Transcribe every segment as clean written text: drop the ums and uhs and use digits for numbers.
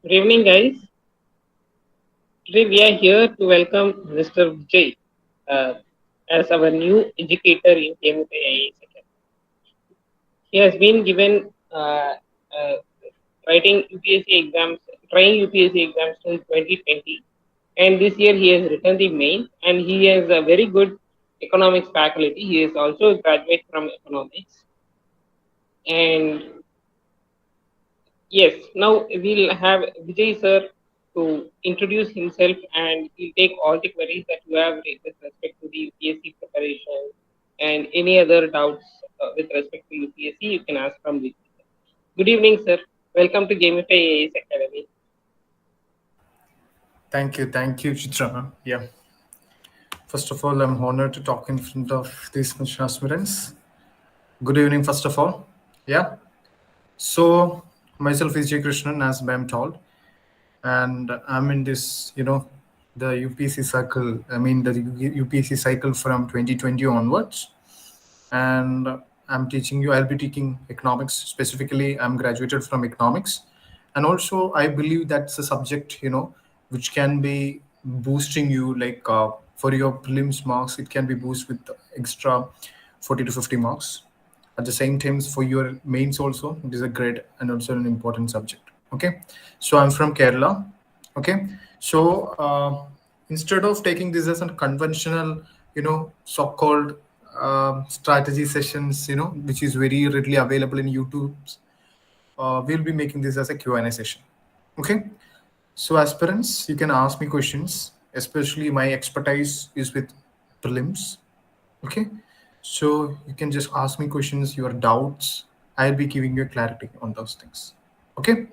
Good evening, guys. Today we are here to welcome Mr. Vijay uh, as our new educator in KMIIS Academy. He has been given writing UPSC exams, trying UPSC exams in 2020, and this year he has written the main, and he has a very good economics faculty. He is also a graduate from economics, and yes, now we'll have Vijay Sir to introduce himself and he'll take all the queries that you have with respect to the UPSC preparation and any other doubts with respect to UPSC you can ask from Vijay. Good evening, sir. Welcome to Gamify AIS Academy. Thank you, Chitra. Yeah. First of all, I'm honored to talk in front of these much aspirants. Good evening, first of all. Yeah. So, myself is J. Krishnan, as I'm told, and I'm in this, the UPC circle. I mean, the UPSC cycle from 2020 onwards, and I'm teaching you. I'll be teaching economics. Specifically, I'm graduated from economics, and also I believe that's a subject which can be boosting you for your prelims marks. It can be boosted with extra 40 to 50 marks. At the same time, for your mains also, it is a great and also an important subject. Okay, so I'm from Kerala. Okay, so instead of taking this as a conventional, so-called strategy sessions, which is very readily available in YouTube, we'll be making this as a Q&A session. Okay, so aspirants, you can ask me questions. Especially my expertise is with prelims. Okay, so you can just ask me questions, your doubts. I'll be giving you clarity on those things. Okay,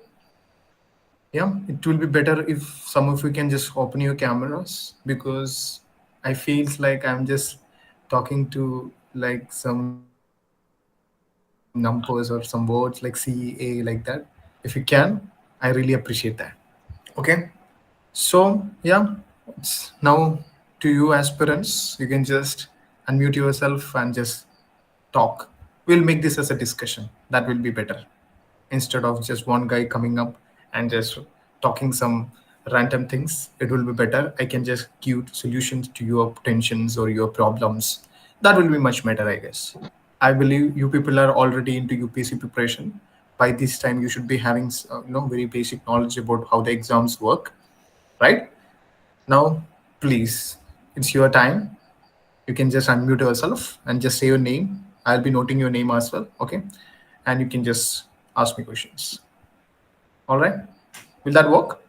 yeah, it will be better if some of you can just open your cameras, because I feels like I'm just talking to like some numbers or some words like CA like that. If you can, I really appreciate that. Okay, so yeah, it's now to you aspirants. You can just unmute yourself and just talk. We'll make this as a discussion. That will be better, instead of just one guy coming up and just talking some random things. It will be better. I can just give solutions to your tensions or your problems. That will be much better, I guess. I believe you people are already into UPSC preparation. By this time you should be having very basic knowledge about how the exams work, right? Now, please, it's your time. You can just unmute yourself and just say your name. I'll be noting your name as well. Okay, and you can just ask me questions. All right, will that work?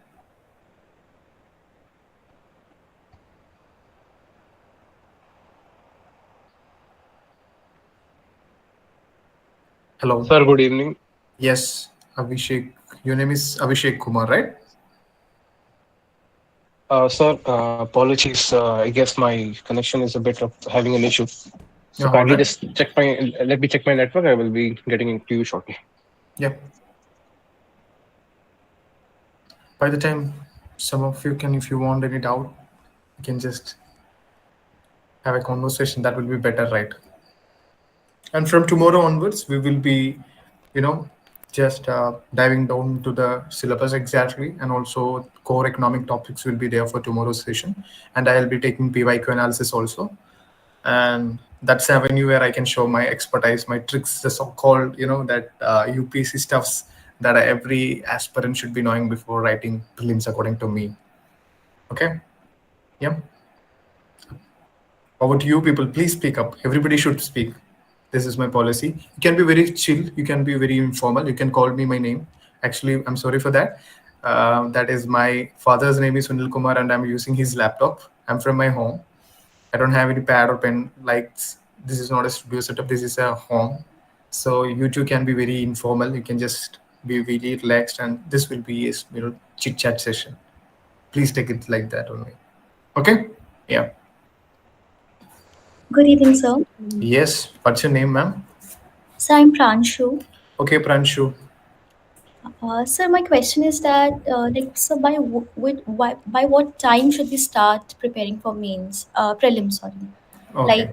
Hello. Sir, good evening. Yes, Abhishek. Your name is Abhishek Kumar, right? Sir, apologies. I guess my connection is a bit of having an issue. So Yeah, all kindly right. just let me check my network. I will be getting into you shortly. Yeah. By the time some of you can, if you want any doubt, you can just have a conversation. That will be better, right? And from tomorrow onwards, we will be, you know, just diving down to the syllabus exactly, and also core economic topics will be there for tomorrow's session. And I'll be taking PYQ analysis also, and that's avenue where I can show my expertise, my tricks, the so-called, that UPSC stuffs that every aspirant should be knowing before writing prelims, according to me. Okay, yeah. Over to you, people. Please speak up. Everybody should speak. This is my policy. You can be very chill. You can be very informal. You can call me my name. Actually, I'm sorry for that. That is my father's name is Sunil Kumar, and I'm using his laptop. I'm from my home. I don't have any pad or pen. Like, this is not a studio setup. This is a home. So you two can be very informal. You can just be really relaxed, and this will be a chit chat session. Please take it like that only. Okay? Yeah. Good evening, sir. Yes. What's your name, ma'am? Sir, I'm Pranshu. Okay, Pranshu. Sir, my question is that, so by what time should we start preparing for mains, prelims, sorry. Okay.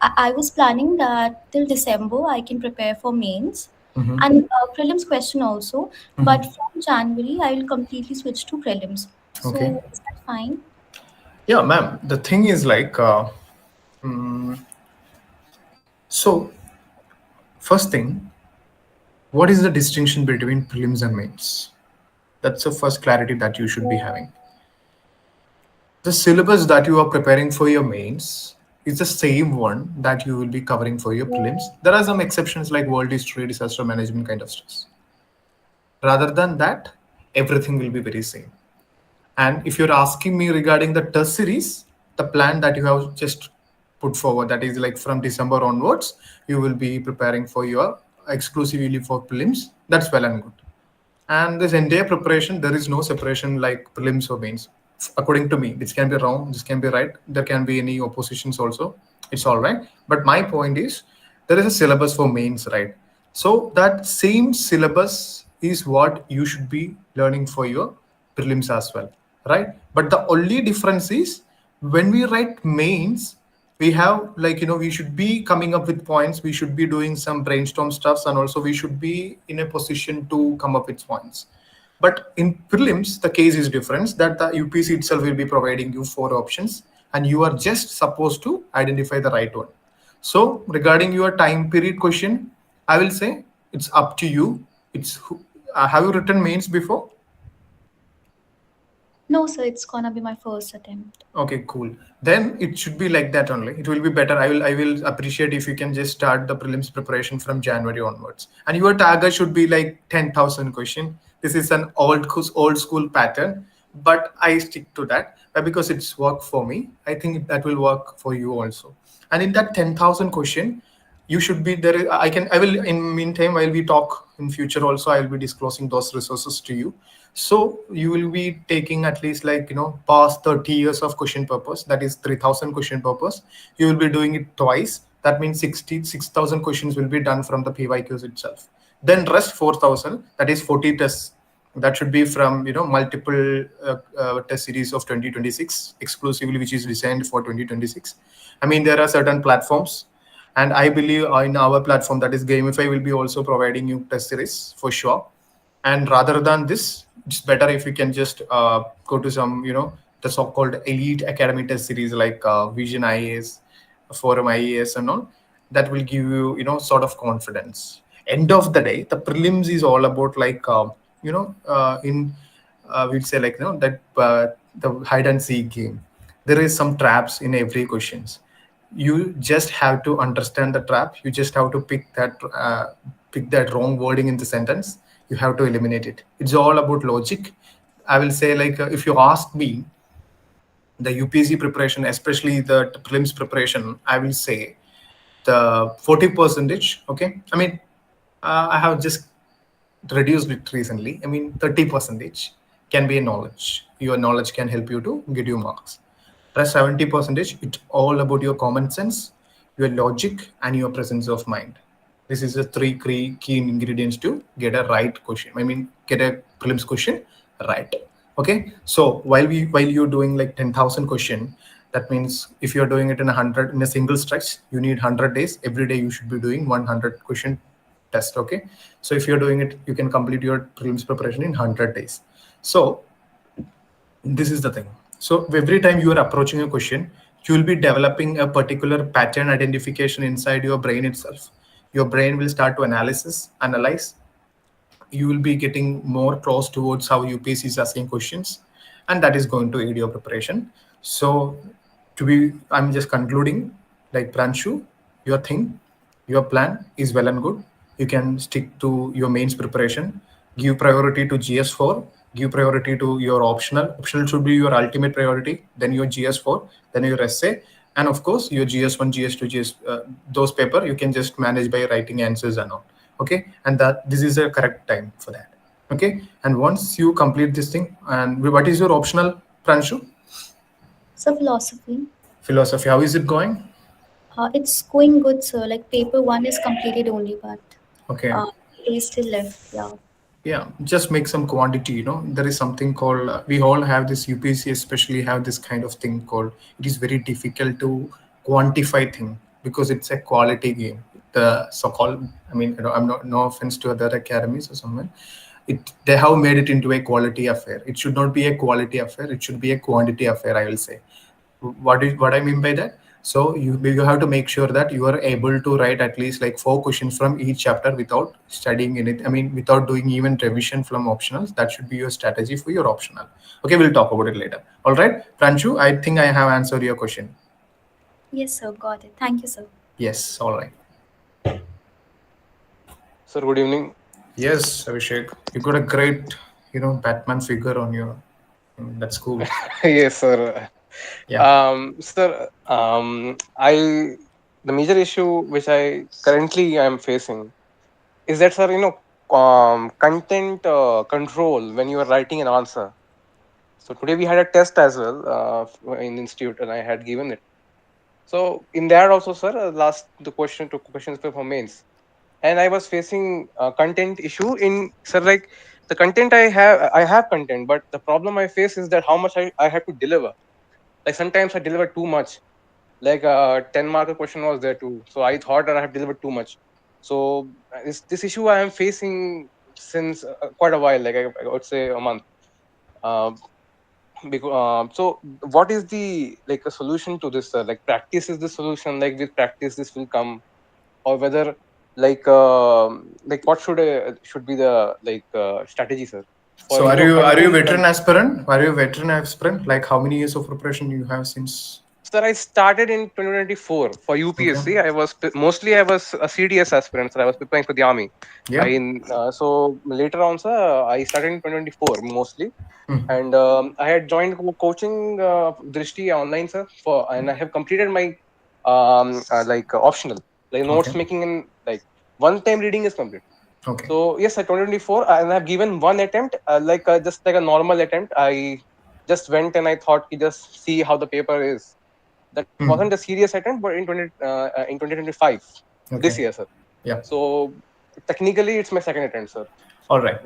I was planning that till December I can prepare for mains, Mhm. and prelims question also. Mhm. But from January, I will completely switch to prelims. Okay. So is that fine? Yeah, ma'am. The thing is like, mm, so first thing, what is the distinction between prelims and mains? That's the first clarity that you should be having. The syllabus that you are preparing for your mains is the same one that you will be covering for your prelims. There are some exceptions like world history, disaster management kind of stuff. Rather than that, everything will be very same. And if you're asking me regarding the test series, the plan that you have just put forward, that is like from December onwards, you will be preparing for your exclusively for prelims. That's well and good. And this entire preparation, there is no separation like prelims or mains. According to me, this can be wrong, this can be right. There can be any oppositions also. It's all right. But my point is, there is a syllabus for mains, right? So that same syllabus is what you should be learning for your prelims as well, right? But the only difference is when we write mains, we have like we should be coming up with points, we should be doing some brainstorm stuffs, and also we should be in a position to come up with points. But in prelims the case is different, that the UPC itself will be providing you four options and you are just supposed to identify the right one. So regarding your time period question, I will say it's up to you. Have you written mains before? No, sir, it's gonna be my first attempt. Okay, cool. Then it should be like that only. It will be better. I will appreciate if you can just start the prelims preparation from January onwards. And your target should be like 10,000 question. This is an old school pattern, but I stick to that because it's worked for me. I think that will work for you also. And in that 10,000 question, you should be there. I will in meantime while we talk in future also, I will be disclosing those resources to you. So you will be taking at least like past 30 years of question purpose, that is 3,000 question purpose. You will be doing it twice, that means 66,000 questions will be done from the PYQs itself. Then rest 4,000, that is 40 tests, that should be from multiple test series of 2026 exclusively, which is designed for 2026. I mean, there are certain platforms, and I believe in our platform, that is Gamify, will be also providing you test series for sure. And rather than this, it's better if you can just go to some the so-called elite academy test series like Vision IAS, Forum IAS, and all. That will give you sort of confidence. End of the day, the prelims is all about like in we'd say like that the hide and seek game. There is some traps in every questions. You just have to understand the trap. You just have to pick that wrong wording in the sentence. You have to eliminate it. It's all about logic. I will say like if you ask me, the UPSC preparation, especially the prelims preparation, I will say the 40 percentage. Okay, I mean, I have just reduced it recently. I mean, 30 percentage can be a knowledge. Your knowledge can help you to get you marks. Rest 70 percentage, it's all about your common sense, your logic, and your presence of mind. This is the three key ingredients to get a right question. I mean, get a prelims question right. Okay. So while you're doing like 10,000 question, that means if you're doing it in 100 in a single stretch, you need 100 days. Every day you should be doing 100 question test. Okay. So if you're doing it, you can complete your prelims preparation in 100 days. So this is the thing. So every time you are approaching a question, you will be developing a particular pattern identification inside your brain itself. Your brain will start to analyze. You will be getting more close towards how UPSC is asking questions, and that is going to aid your preparation. So I'm just concluding, like Pranshu, your thing, your plan is well and good. You can stick to your mains preparation, give priority to GS4, give priority to your optional. Optional should be your ultimate priority, then your GS4, then your essay, and of course your GS1, GS2, those paper you can just manage by writing answers and all. Okay, and that this is a correct time for that. Okay, and once you complete this thing, and what is your optional, Pranshu? So philosophy. Philosophy, how is it going? It's going good, sir. Like paper one is completed only, but Okay. paper is still left. Yeah. Yeah, just make some quantity. There is something called, we all have this, UPSC especially have this kind of thing called, it is very difficult to quantify thing because it's a quality game. the so-called, I mean, I'm not, no offense to other academies or someone, they have made it into a quality affair. It should not be a quality affair, it should be a quantity affair, I will say. What I mean by that? So you have to make sure that you are able to write at least like 4 questions from each chapter without studying in it. I mean, without doing even revision from optionals. That should be your strategy for your optional. Okay, we'll talk about it later. All right, Pranchu, I think I have answered your question. Yes, sir. Got it. Thank you, sir. Yes, all right. Sir, good evening. Yes, Abhishek, you got a great, Batman figure on your. That's cool. Yes, sir. Yeah. Sir, I the major issue which I currently am facing is that, sir, content control when you are writing an answer. So today we had a test as well in institute, and I had given it. So in that also, sir, last the question to questions for mains, and I was facing a content issue in, sir, like the content I have content, but the problem I face is that how much I have to deliver. Like sometimes I deliver too much. Like a 10 marker question was there too, so I thought that I have delivered too much. So this issue I am facing since quite a while, like I would say a month. Um, so what is the like a solution to this? Like practice is the solution. Like with practice, this will come, or whether like what should be the strategy, sir, for So are you content. veteran aspirant? Are you a veteran aspirant? Like how many years of preparation you have since? Sir, I started in 2024 for Okay. UPSC. I was a CDS aspirant, sir. I was preparing for the army. Yeah. So later on, sir, I started in 2024 mostly, Hmm. and I had joined coaching Drishti online, sir, and I have completed my optional, like Okay. notes making, and like one time reading is complete. Okay. So yes, I 2024, and I've given one attempt, just like a normal attempt. I just went and I thought, just see how the paper is. That wasn't a Hmm. serious attempt, but in 2025, this Okay. year, sir. Yeah. So technically, it's my second attempt, sir. All right.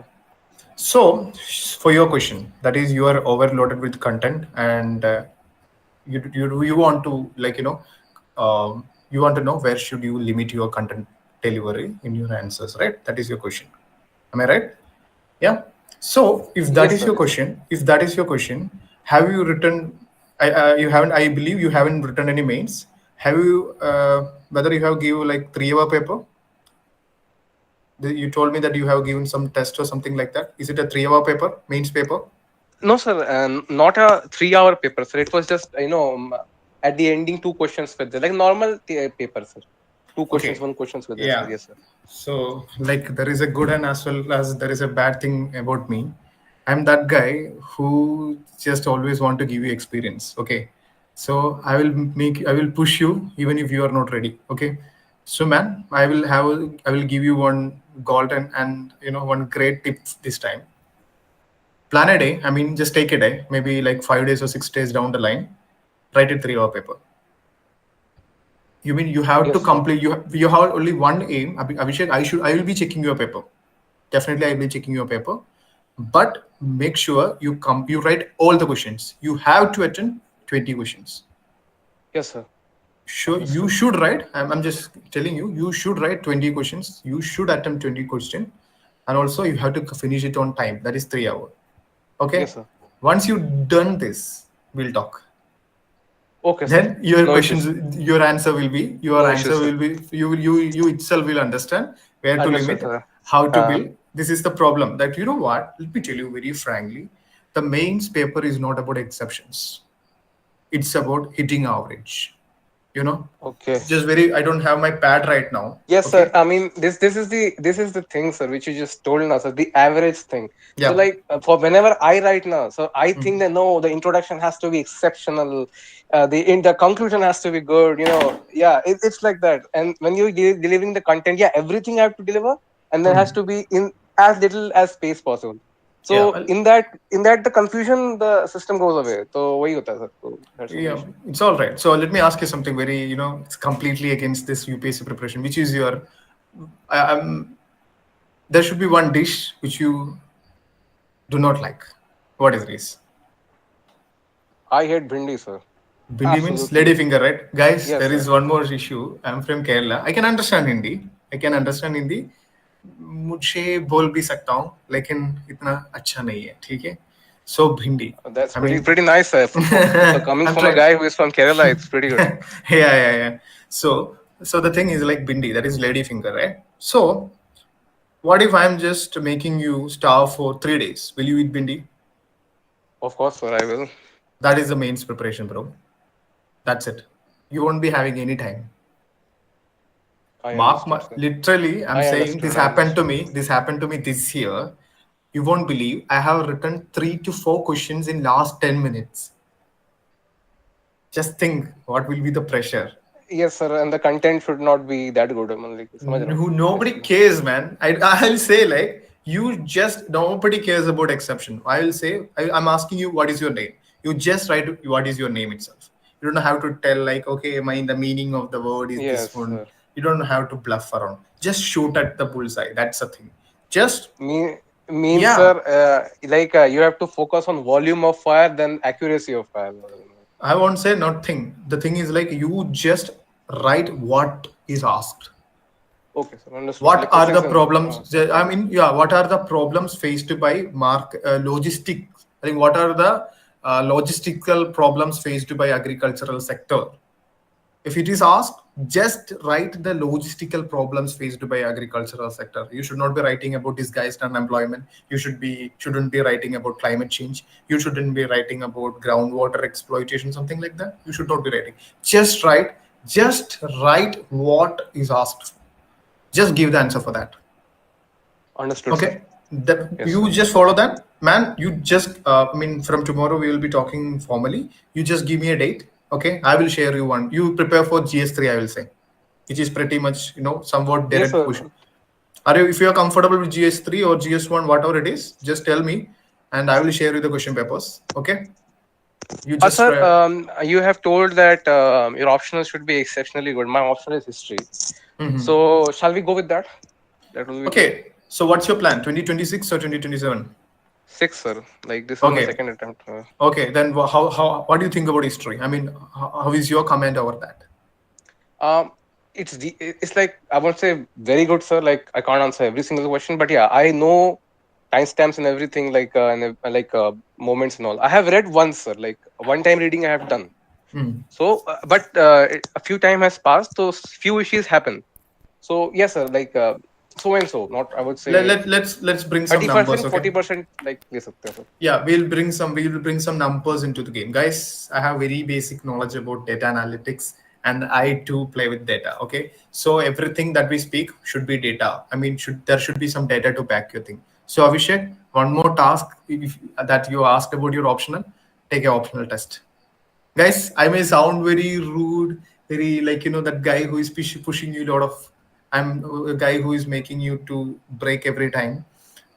So, for your question, that is, you are overloaded with content, and you want to you want to know where should you limit your content delivery in your answers, right? That is your question. Am I right? Yeah. So, if that Yes, is sir. your Yes, sir. question, have you written? You haven't. I believe you haven't written any mains. Have you? Whether you have given like 3 hour paper? You told me that you have given some test or something like that. Is it a 3 hour paper, mains paper? No, sir, not a 3 hour paper, sir. It was just at the ending, two questions with like normal paper, sir. Two questions, Okay. one questions with this, sir. Yeah. Yes, sir. So, like, there is a good and as well as there is a bad thing about me. I'm that guy who just always want to give you experience. Okay. So I will push you even if you are not ready. Okay. So, man, I will give you one golden and one great tip this time. Plan a day. I mean, just take a day, maybe like 5 days or 6 days down the line. Write a 3 hour paper. You mean you have to Yes, sir. complete? You have only one aim, Abhishek. I will be checking your paper. Definitely, I will be checking your paper. But make sure you write all the questions. You have to attend 20 questions. Yes, sir. Sure, you Understood. should write. I'm just telling you, you should write 20 questions. You should attempt 20 questions, and also you have to finish it on time. That is 3 hours. Yes, Okay. sir. Once you done this, we'll talk. Okay, sir. Then your No questions, issues. your No answer issues, sir. will be, you itself will understand where to Understood, limit, sir. how to Uh, build. This is the problem that, you know what, let me tell you very frankly, the mains paper is not about exceptions, it's about hitting average, you know okay. just very, I don't have my pad right now. Yes, sir. Okay. I mean, this is the thing, sir, which you just told us, sir, the average thing. So, Yeah. like, for whenever I write now, so I think Mhm. that no, the introduction has to be exceptional, the conclusion has to be good. Yeah, it's like that. And when you delivering the content, yeah, everything I have to deliver, and then has Mhm. to be in as little as space possible. Yeah, So well, in that the confusion, the system goes away. So वही होता है, sir. So that's the yeah, issue. it's all right. So let me ask you something very, it's completely against this UPSC preparation, which is your, there should be one dish which you do not like. What is this? I hate bhindi, sir. Bindi means lady Absolutely. finger, right? Guys, Yes, there sir. is one more issue. I'm from Kerala. I can understand Hindi. I can understand Hindi. मुझे बोल भी सकता हूँ लेकिन इतना अच्छा नहीं है ठीक है so भिंडी That's I pretty mean pretty nice, sir. For coming I'm from a trying guy who is from Kerala, it's pretty good. yeah so the thing is like bindi that is lady finger right so what if I'm just making you starve for 3 days will you eat bindi Of course, sir, I will. that is the mains preparation bro that's it you won't be having any time I mark understood, my, sir. literally I'm I saying understood. I understood. this happened to me this year you won't believe I have written 3 to 4 questions in last 10 minutes just think what will be the pressure Yes, sir, and the content should not be that good. I mean, like, समझ रहे हो? who nobody Basically. cares man I'll say like you just nobody cares about exception I will say I'm asking you what is your name you just write what is your name itself you don't have to tell like okay my the meaning of the word is this Yes, one sir. you don't have to bluff around just shoot at the bullseye that's the thing just Means, yeah sir, like you have to focus on volume of fire than accuracy of fire. I won't say nothing the thing is like you just write what is asked Okay, sir, understood. what Like are the questions in problems I okay. mean yeah what are the problems faced by mark logistics I think what are the logistical problems faced by agricultural sector if it is asked just write the logistical problems faced by agricultural sector you should not be writing about disguised unemployment shouldn't be writing about climate change you shouldn't be writing about groundwater exploitation something like that you should not be writing just write what is asked just give the answer for that Understood, sir. okay that Yes, you sir. just follow that man you just I mean from tomorrow we will be talking formally you just give me a date okay I will share you one you prepare for gs3 I will say which is pretty much somewhat Yes, direct sir. question are you if you are comfortable with gs3 or gs1 whatever it is just tell me and I will share you the question papers okay you just Sir, you have told that your optional should be exceptionally good. My optional is history. Mhm. So, shall we go with that? That will be good. Okay so what's your plan 2026 or 2027 Six, sir. Like this is my okay second attempt. okay then how what do you think about history I mean how is your comment over that Um, it's like I won't say very good, sir. Like I can't answer every single question, but yeah, I know timestamps and everything, like moments and all. I have read once, sir. Like one time reading, I have done. Hmm. So, but a few time has passed, so few issues happen. So yes, sir. Like so and so. Not I would say Let's bring some numbers 30%, okay 40%. Like yes, sir. yeah we'll bring some numbers into the game guys I have very basic knowledge about data analytics and I too play with data okay so everything that we speak should be data I mean should be some data to back your thing so Abhishek one more task that you asked about your optional take a optional test guys I may sound very rude very like that guy who is pushing you a lot of I'm a guy who is making you to break every time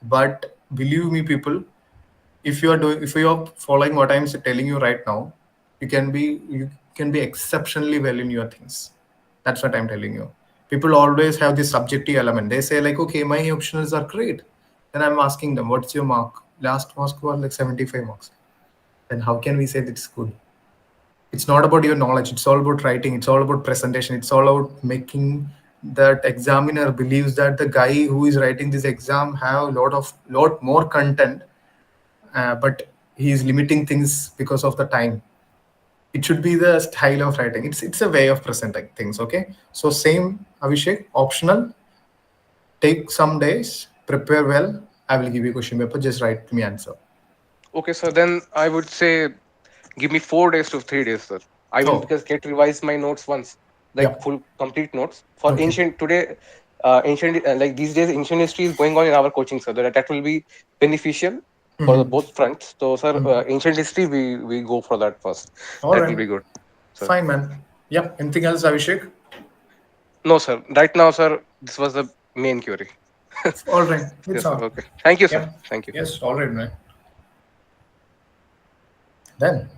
but believe me people if you are following what I'm telling you right now you can be exceptionally well in your things that's what I'm telling you people always have this subjective element they say like okay my optionals are great then I'm asking them what's your mark last mark was like 75 marks then how can we say that it's good it's not about your knowledge it's all about writing it's all about presentation it's all about making that examiner believes that the guy who is writing this exam have lot more content but he is limiting things because of the time it should be the style of writing it's a way of presenting things okay so same Abhishek optional take some days prepare well I will give you question paper just write me answer Okay, sir. Then I would say give me 4 days to 3 days, sir. I will oh just get revise my notes once, like yeah full complete notes for okay ancient today. Ancient like these days, ancient history is going on in our coaching, sir. That will be beneficial for the hmm both fronts. So, sir, hmm ancient history we go for that first. all That will right be good, sir. fine man yep anything else Abhishek No, sir. Right now, sir, this was the main query. all right it's Yes, sir. all Okay. Thank you, sir. yep Thank you. yes all right man then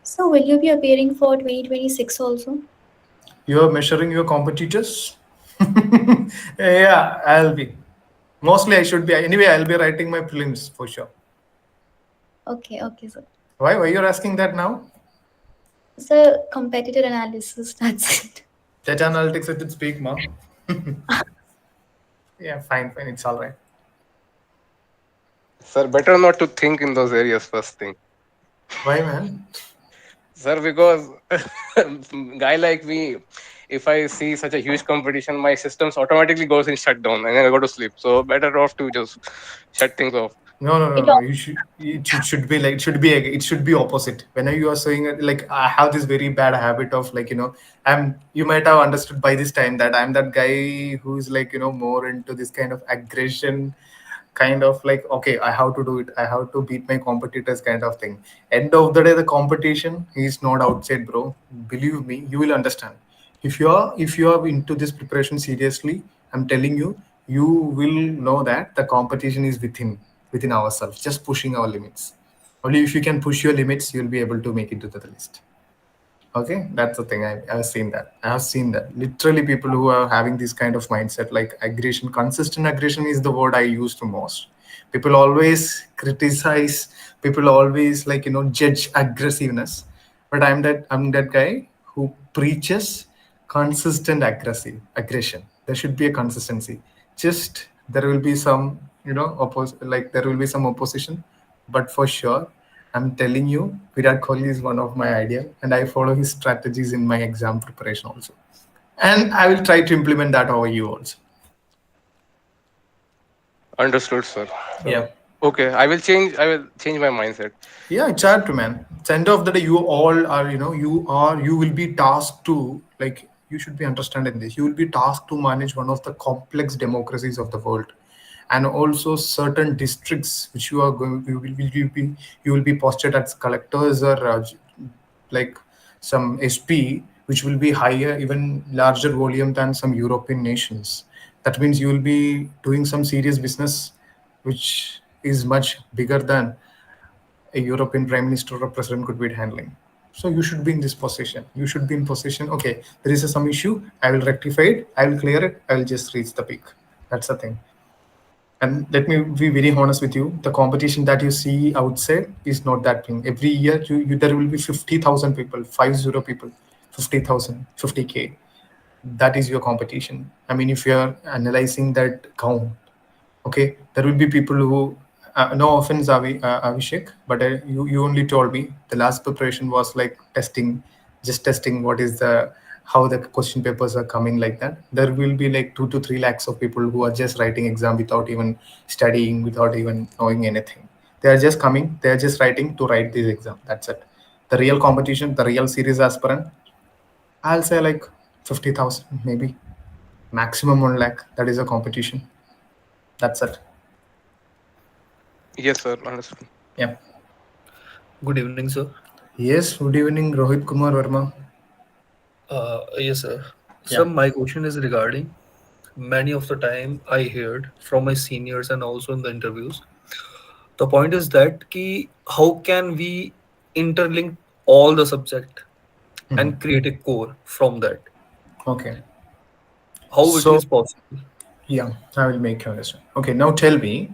So will you be appearing for 2026 also? you are measuring your competitors yeah I'll be mostly I should be anyway I'll be writing my prelims for sure Okay, okay, sir. Why? Why you're asking that now? So competitor analysis, that's it. Data analytics at its peak, ma. Yeah, fine, fine. It's all right. Sir, better not to think in those areas first thing. Why, man? Sir, because guy like me, if I see such a huge competition, my systems automatically goes in shutdown and then I go to sleep. So better off to just shut things off. No, no, no, It no. You should. It should be like it should be opposite. Whenever you are saying it, like I have this very bad habit of like I'm. You might have understood by this time that I'm that guy who is like more into this kind of aggression, kind of like okay, I have to do it. I have to beat my competitors, kind of thing. End of the day, the competition is not outside, bro. Believe me, you will understand. If you are into this preparation seriously, I'm telling you, you will know that the competition is within ourselves, just pushing our limits. Only if you can push your limits, you'll be able to make it to the list. Okay, that's the thing. I've seen that. I have seen that. Literally, people who are having this kind of mindset, like aggression, consistent aggression is the word I use the most. People always criticize. People always like judge aggressiveness, but I'm that guy who preaches consistent aggression. There should be a consistency. Just there will be some like there will be some opposition, but for sure I'm telling you, Virat Kohli is one of my idol, and I follow his strategies in my exam preparation also. And I will try to implement that over you also. Understood, sir. Yeah. Okay, I will change my mindset. Yeah, it's hard to, man. It's end of the day, you all are, you will be tasked to, like, you should be understanding this. You will be tasked to manage one of the complex democracies of the world. And also certain districts which you will be posted as collectors or like some SP, which will be higher, even larger volume than some European nations. That means you will be doing some serious business, which is much bigger than a European prime minister or president could be handling. So you should be in this position. You should be in position. Okay, there is some issue. I will rectify it. I will clear it. I will just reach the peak. That's the thing. And let me be very honest with you. The competition that you see outside is not that thing. Every year, there will be 50,000 people, 50 people, 50,000, 50K. That is your competition. I mean, if you are analyzing that count, okay, there will be people who no offense, Abhishek, but you only told me the last preparation was like testing, just testing what is the how the question papers are coming, like that. There will be like 2 to 3 lakhs of people who are just writing exam without even studying, without even knowing anything. They are just coming, they are just writing to write this exam, that's it. The real competition, the real serious aspirant, I'll say like 50,000 maybe, maximum 1 lakh. That is a competition. That's it. Yes, sir. Understood. Yeah. Good evening, sir. Yes, good evening, Rohit Kumar Verma. Yes, sir. Yeah. So my question is regarding many of the time I heard from my seniors and also in the interviews. The point is that how can we interlink all the subject Mhm. and create a core from that? Okay. How it So, is possible? yeah, I will make you understand. Okay, now tell me.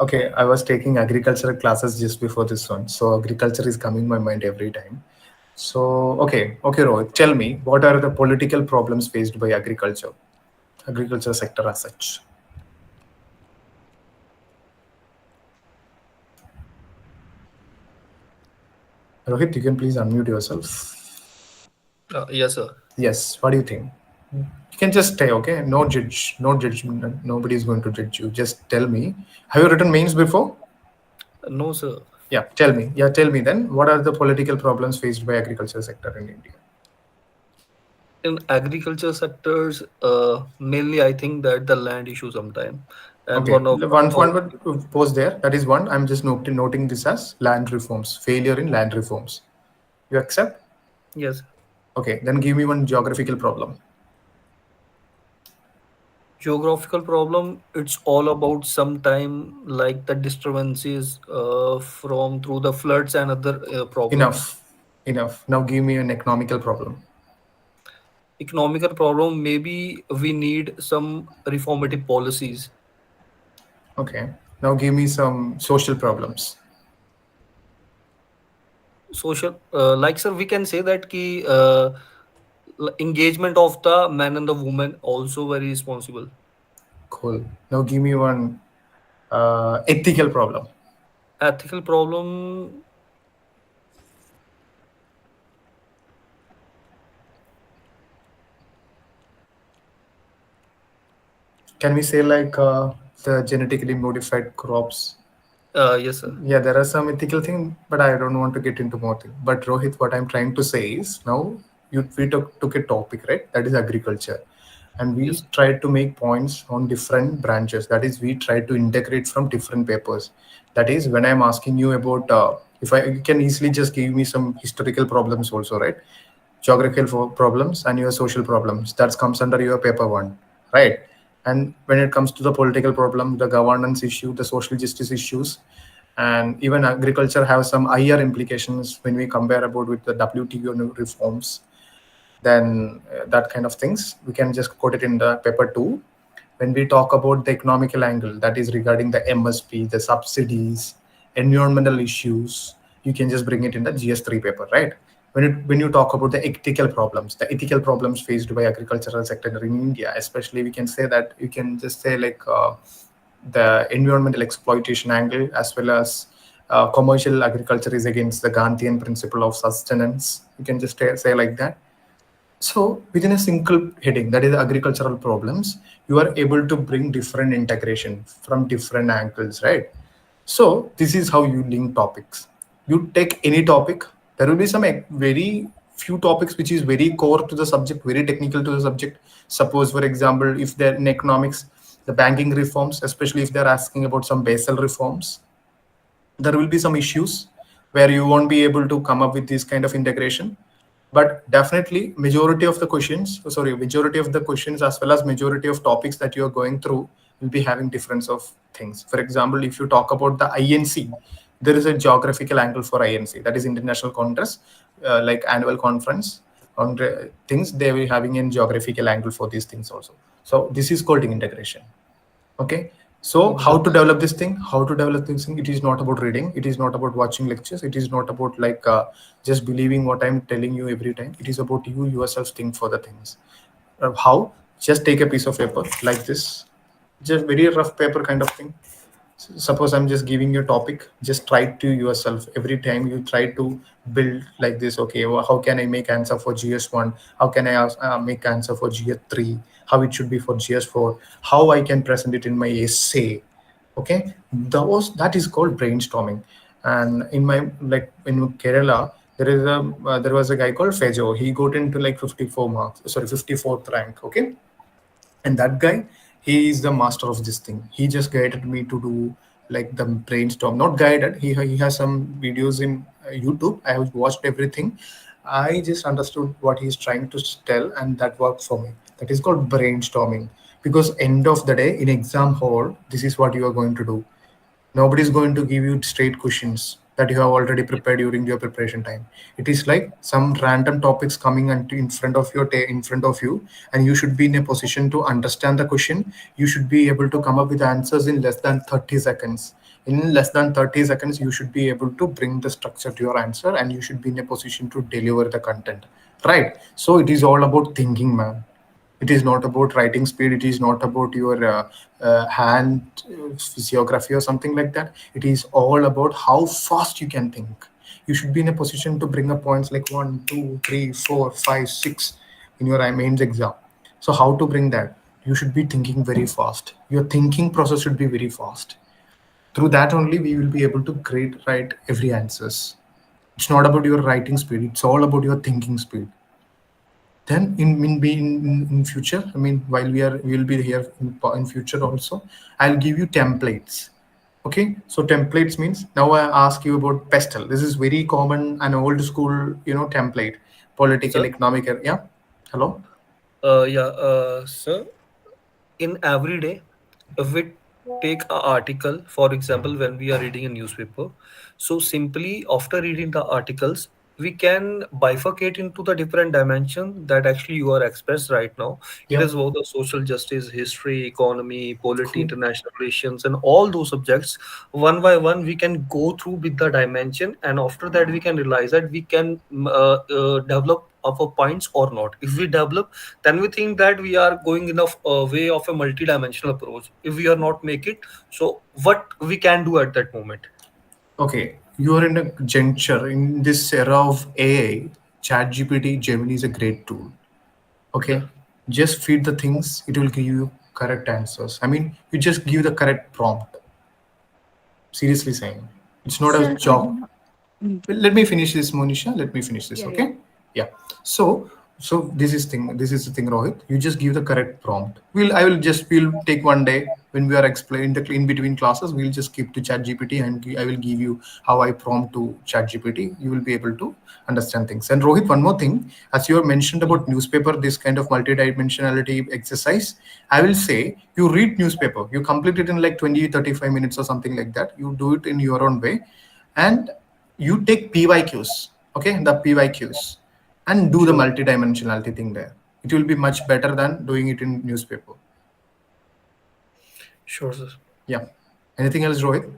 Okay, I was taking agricultural classes just before this one, so agriculture is coming my mind every time. So, okay, Rohit, tell me what are the political problems faced by agriculture sector as such? Rohit, you can please unmute yourself. Yes, sir. Yes, what do you think? You can just stay, okay? No judge, no judgment. Nobody is going to judge you. Just tell me. Have you written mains before? No, sir. Yeah, tell me. Yeah, tell me then. What are the political problems faced by agriculture sector in India? In agriculture sectors, mainly I think that the land issue sometime, and Okay, one of one word pause there. That is one. I'm just noting this as land reforms. Failure in land reforms. You accept? yes, Okay, then give me one geographical problem. geographical problem. It's all about sometime like the disturbances from through the floods and other problems. Enough. Enough. Now give me an economical problem. Economical problem, maybe we need some reformative policies. Okay. Now give me some social problems. social, like sir, we can say that ki engagement of the man and the woman also very responsible. Cool. Now give me one ethical problem. Ethical problem. Can we say like the genetically modified crops? Yes sir. Yeah, there are some ethical things, but I don't want to get into more thing. But Rohit, what I'm trying to say is now we took a topic, right? That is agriculture. And we Yes. tried to make points on different branches. That is, we tried to integrate from different papers. That is, when I'm asking you about, if I you can easily just give me some historical problems also, right? Geographical problems and your social problems. That comes under your paper one, right? And when it comes to the political problem, the governance issue, the social justice issues, and even agriculture have some higher implications when we compare about with the WTO reforms, then that kind of things we can just quote it in the paper 2. When we talk about the economical angle, that is regarding the MSP, the subsidies, environmental issues, you can just bring it in the GS3 paper, right? When you talk about the ethical problems faced by agricultural sector in India, especially, we can say that you can just say like the environmental exploitation angle, as well as commercial agriculture is against the Gandhian principle of sustenance, you can just say like that. So within a single heading, that is agricultural problems, you are able to bring different integration from different angles, right? So this is how you link topics. You take any topic, there will be some very few topics which is very core to the subject, very technical to the subject. Suppose, for example, if they're in economics, the banking reforms, especially if they're asking about some Basel reforms, there will be some issues where you won't be able to come up with this kind of integration. But definitely majority of the questions, as well as majority of topics that you are going through, will be having difference of things. For example, if you talk about the INC, there is a geographical angle for INC, that is International Congress, like annual conference on things, they will be having a geographical angle for these things also. So this is called integration. Okay. So how to Yes. develop this thing, it is not about reading, it is not about watching lectures, it is not about like just believing what I'm telling you every time. It is about you yourself think for the things. How? Just take a piece of paper like this, just very rough paper kind of thing. Suppose I'm just giving you a topic, just try to yourself every time you try to build like this. Okay, well, how can I make answer for GS1? How can I make answer for GS3? How it should be for GS4? How I can present it in my essay? Okay, that is called brainstorming. And in my, like in Kerala, there was a guy called Fejo. He got into like 54 marks, sorry, 54th rank. Okay, and that guy, he is the master of this thing. He just guided me to do like the brainstorm, not guided, he has some videos in YouTube. I have watched everything. I just understood what he's trying to tell, and that worked for me. That is called brainstorming. Because end of the day, in exam hall, this is what you are going to do. Nobody's going to give you straight questions that you have already prepared during your preparation time. It is like some random topics coming in front of in front of you, and you should be in a position to understand the question. You should be able to come up with answers in less than 30 seconds. In less than 30 seconds, you should be able to bring the structure to your answer, and you should be in a position to deliver the content, right? So it is all about thinking, man. It is not about writing speed, it is not about your hand physiography or something like that. It is all about how fast you can think. You should be in a position to bring up points like 1 2 3 4 5 6 in your mains exam. So how to bring that? You should be thinking very fast. Your thinking process should be very fast. Through that only we will be able to write every answers. It's not about your writing speed, it's all about your thinking speed. Then in future, I mean, while we will be here in future also, I'll give you templates. Okay, so templates means, now I ask you about pestle. This is very common and old school, template. Political, Sir. economic, yeah. Hello. Yeah. Sir. In every day, if we take a article, for example, when we are reading a newspaper, so simply after reading the articles, we can bifurcate into the different dimension that actually you are expressed right now. It Yeah. is about the social justice, history, economy, polity, Cool. international relations, and all those subjects. One by one we can go through with the dimension, and after that we can realize that we can develop our points or not. If we develop, then we think that we are going in a way of a multi-dimensional approach. If we are not make it, so what we can do at that moment? Okay, you are in a juncture in this era of AI. ChatGPT, Gemini is a great tool. Yeah, Okay, just feed the things; it will give you correct answers. I mean, you just give the correct prompt. Seriously saying, it's not a Sir, I job. know. Mm, Well, let me finish this, Monisha. Let me finish this. yeah, yeah. Okay. Yeah. So this is thing. This is the thing, Rohit. You just give the correct prompt. We'll take one day when we are explaining the in between classes. We'll just keep to Chat GPT and I will give you how I prompt to Chat GPT. You will be able to understand things. And Rohit, one more thing, as you have mentioned about newspaper, this kind of multidimensionality exercise, I will say you read newspaper. You complete it in like 20-35 minutes or something like that. You do it in your own way, and you take PYQs, okay, the PYQs, and do the sure, multidimensionality thing there. It will be much better than doing it in newspaper. sure, sir. Yeah. Anything else, Rohit?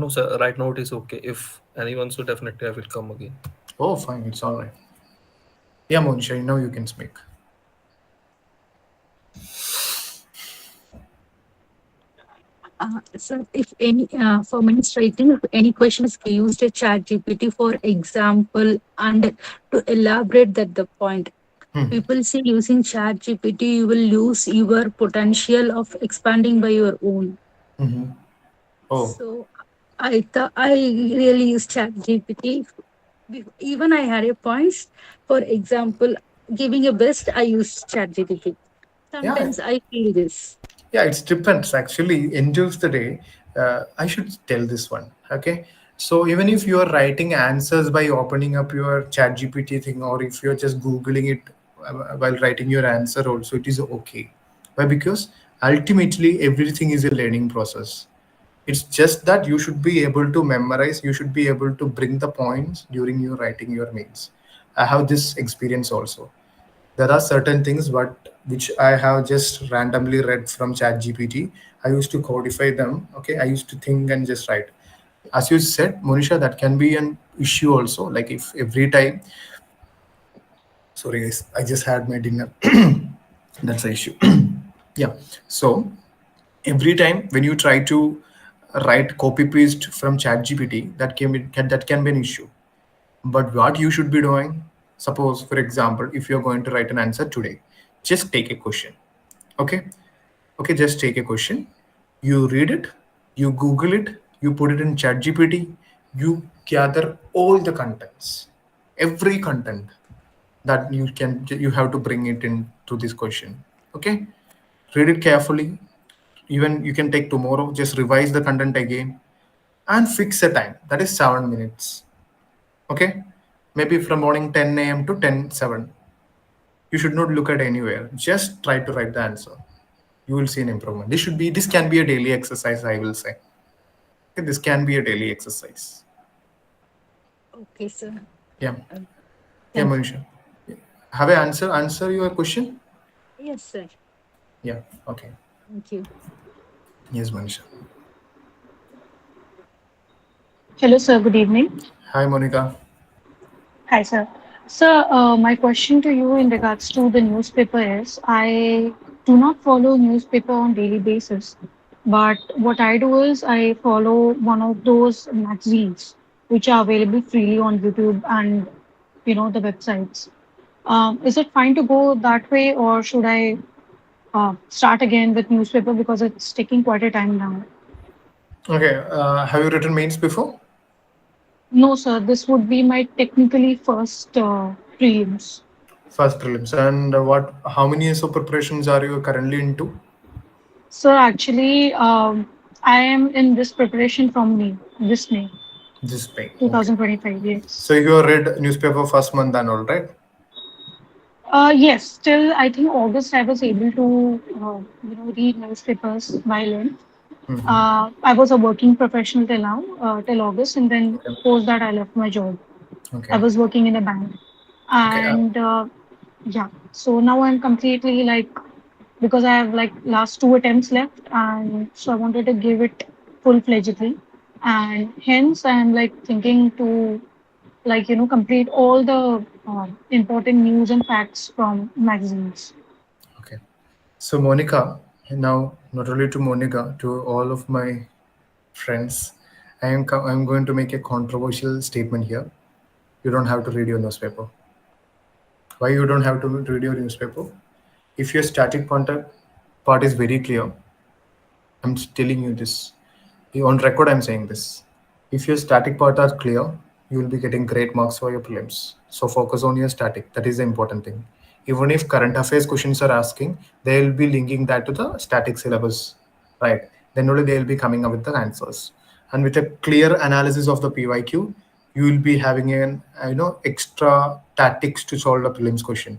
No, sir. Right now it is okay. If anyone, so definitely I will come again. Oh, fine. It's all right. Yeah, Monisha, now you can speak. Sir, if any for administrating, if any question is used a chat GPT for example and to elaborate that the point. Hmm. People say using chat GPT, you will lose your potential of expanding by your own. Mm-hmm. Oh, So I thought I really use chat GPT. Even I had a points. For example, giving a best, I use chat GPT. yeah. Sometimes I feel this. Yeah, it depends. Actually, end of the day, I should tell this one. Okay. So even if you are writing answers by opening up your chat GPT thing, or if you're just Googling it while writing your answer also, it is okay. Why? Because ultimately everything is a learning process. It's just that you should be able to memorize, you should be able to bring the points during your writing your mails. I have this experience also. There are certain things which I have just randomly read from chat gpt. I used to codify them. Okay, I used to think and just write. As you said, Monisha, that can be an issue also. Like if every time, sorry guys, I just had my dinner. That's the issue. Yeah. So every time when you try to write copy paste from chat gpt, that can be an issue. But what you should be doing, suppose, for example, if you're going to write an answer today, just take a question. Okay. Okay, just take a question. You read it, you Google it, you put it in ChatGPT, you gather all the contents, every content that you have to bring it into this question. Okay. Read it carefully. Even you can take tomorrow, just revise the content again and fix a time. That is 7 minutes. Okay, maybe from morning 10 a.m. to 10:07. You should not look at anywhere, just try to write the answer. You will see an improvement. This can be a daily exercise, I will say. Okay, this can be a daily exercise. Okay, sir. Yeah. Uh, Yeah, Thank you. Manisha, have I answer your question? Yes, sir. Yeah. Okay. Thank you. Yes, Manisha. Hello, sir. Good evening. Hi, Monica. Hi, sir. Sir, my question to you in regards to the newspaper is I do not follow newspaper on daily basis, but what I do is I follow one of those magazines which are available freely on YouTube and the websites. Is it fine to go that way, or should I start again with newspaper because it's taking quite a time now? Okay, have you written mains before? No, sir. This would be my technically first prelims. First prelims. And what? How many years of preparations are you currently into? So actually, I am in this preparation from May, this May, This May. Okay. 2025. So Yes. you have read newspaper first month and all, right? Yes. Till I think August, I was able to, read newspapers by then. Mm-hmm. I was a working professional till now, till August, and then Okay. post that I left my job. Okay. I was working in a bank. Okay. And yeah, so now I'm completely like, because I have like last two attempts left, and so I wanted to give it full-fledgedly. And hence I'm like thinking to like, complete all the important news and facts from magazines. Okay. So Monica, now not only to Monica, to all of my friends, I'm going to make a controversial statement here. You don't have to read your newspaper. Why you don't have to read your newspaper? If your static part is very clear, I'm telling you this. On record, I'm saying this. If your static part are clear, you will be getting great marks for your prelims. So focus on your static. That is the important thing. Even if current affairs questions are asking, they will be linking that to the static syllabus, right? Then only they will be coming up with the answers. And with a clear analysis of the PYQ, you will be having an extra tactics to solve the prelims question.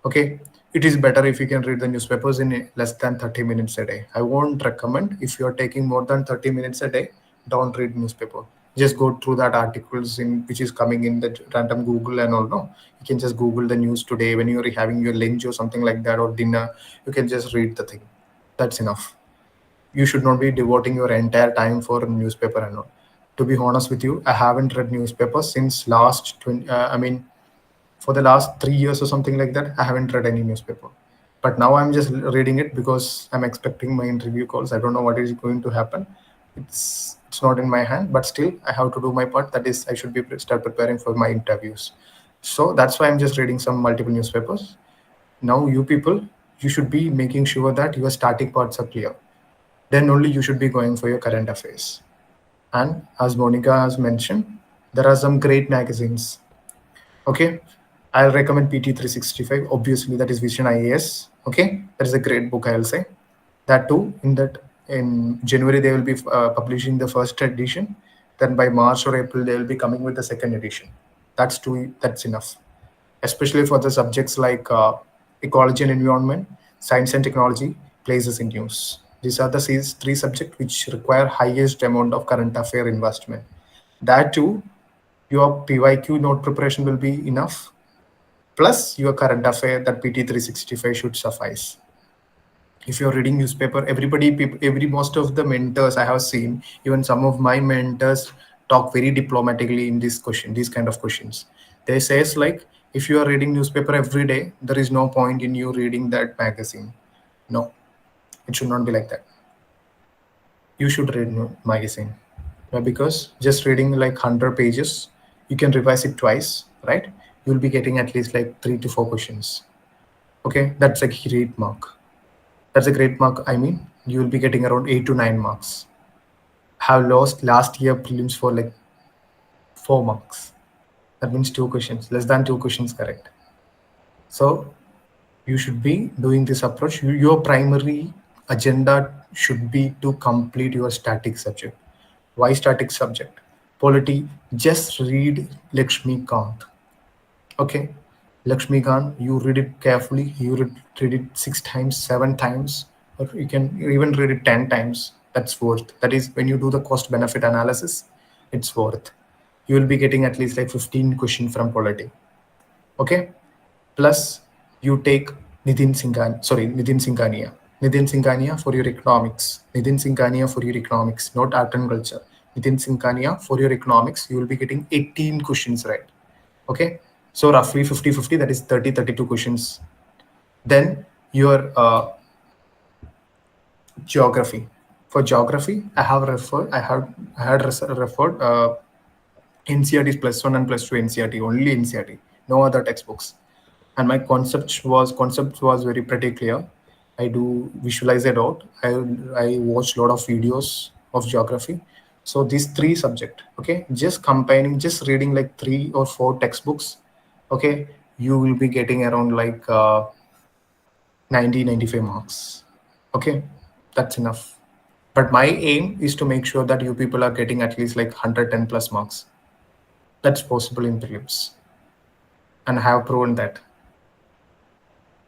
Okay, it is better if you can read the newspapers in less than 30 minutes a day. I won't recommend. If you are taking more than 30 minutes a day, don't read newspaper. Just go through that articles in which is coming in the random Google and all. No, you can just Google the news today when you're having your lunch or something like that, or dinner. You can just read the thing. That's enough. You should not be devoting your entire time for newspaper and all. To be honest with you, I haven't read newspaper since last 20, for the last 3 years or something like that. I haven't read any newspaper, but now I'm just reading it because I'm expecting my interview calls. I don't know what is going to happen. It's not in my hand, but still I have to do my part. That is, I should be start preparing for my interviews. So that's why I'm just reading some multiple newspapers. Now you people, you should be making sure that your static parts are clear. Then only you should be going for your current affairs. And as Monica has mentioned, there are some great magazines. Okay, I'll recommend PT 365. Obviously, that is Vision IAS. Okay, that is a great book. I'll say that too. In January they will be publishing the first edition. Then by March or April they will be coming with the second edition. That's too. That's enough. Especially for the subjects like ecology and environment, science and technology, places in news. These are the three subjects which require highest amount of current affair investment. That too, your PYQ note preparation will be enough, plus your current affair. That PT 365 should suffice. If you're reading newspaper, every most of the mentors I have seen, even some of my mentors talk very diplomatically in these kind of questions. They says like, if you are reading newspaper every day, there is no point in you reading that magazine. No, it should not be like that. You should read magazine. Because just reading like 100 pages, you can revise it twice, right? You'll be getting at least like 3 to 4 questions. Okay, that's a great mark. That's a great mark. I mean, you will be getting around 8 to 9 marks. Have lost last year prelims for like 4 marks. That means 2 questions, less than 2 questions correct. So you should be doing this approach. Your primary agenda should be to complete your static subject. Why static subject? Polity, just read Lakshmi Kant. Okay, Lakshmi Kant, you read it carefully. You read it 6 times, 7 times, or you can even read it 10 times. That's worth. That is when you do the cost benefit analysis, it's worth. You will be getting at least like 15 questions from polity. Okay, plus you take Nidin Singhania. Nidin Singhania for your economics. Nidin Singhania for your economics, not art and culture. Nidin Singhania for your economics, you will be getting 18 questions right. Okay, so roughly 50-50, that is 32 questions. Then your geography. For geography, I had referred NCRT +1 and +2 NCRT, only NCRT, no other textbooks. And my concept was very pretty clear. I do visualize it out. I watch a lot of videos of geography. So these three subject, okay, just combining, just reading like 3 or 4 textbooks, okay, you will be getting around like 90-95 marks. Okay, that's enough. But my aim is to make sure that you people are getting at least like 110 plus marks. That's possible in prelims, and I have proven that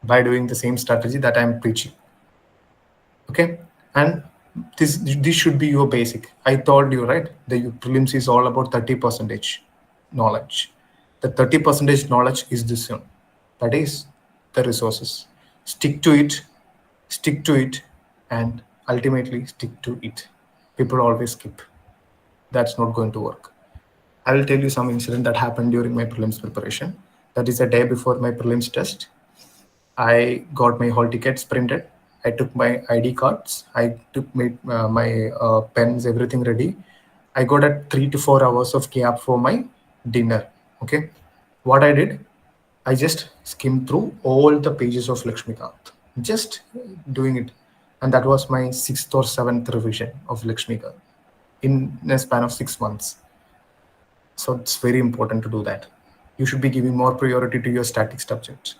by doing the same strategy that I'm preaching. Okay, and this should be your basic. I told you, right? The prelims is all about 30% knowledge. The 30 percentage knowledge is this one. That is the resources. Stick to it, stick to it, and ultimately stick to it. People always skip. That's not going to work. I will tell you some incident that happened during my prelims preparation. That is a day before my prelims test. I got my hall tickets printed. I took my ID cards. I took my pens, everything ready. I got a 3 to 4 hours of gap for my dinner. Okay, what I did, I just skimmed through all the pages of Lakshmikant, just doing it, and that was my sixth or seventh revision of Lakshmikant in a span of 6 months. So it's very important to do that. You should be giving more priority to your static subjects.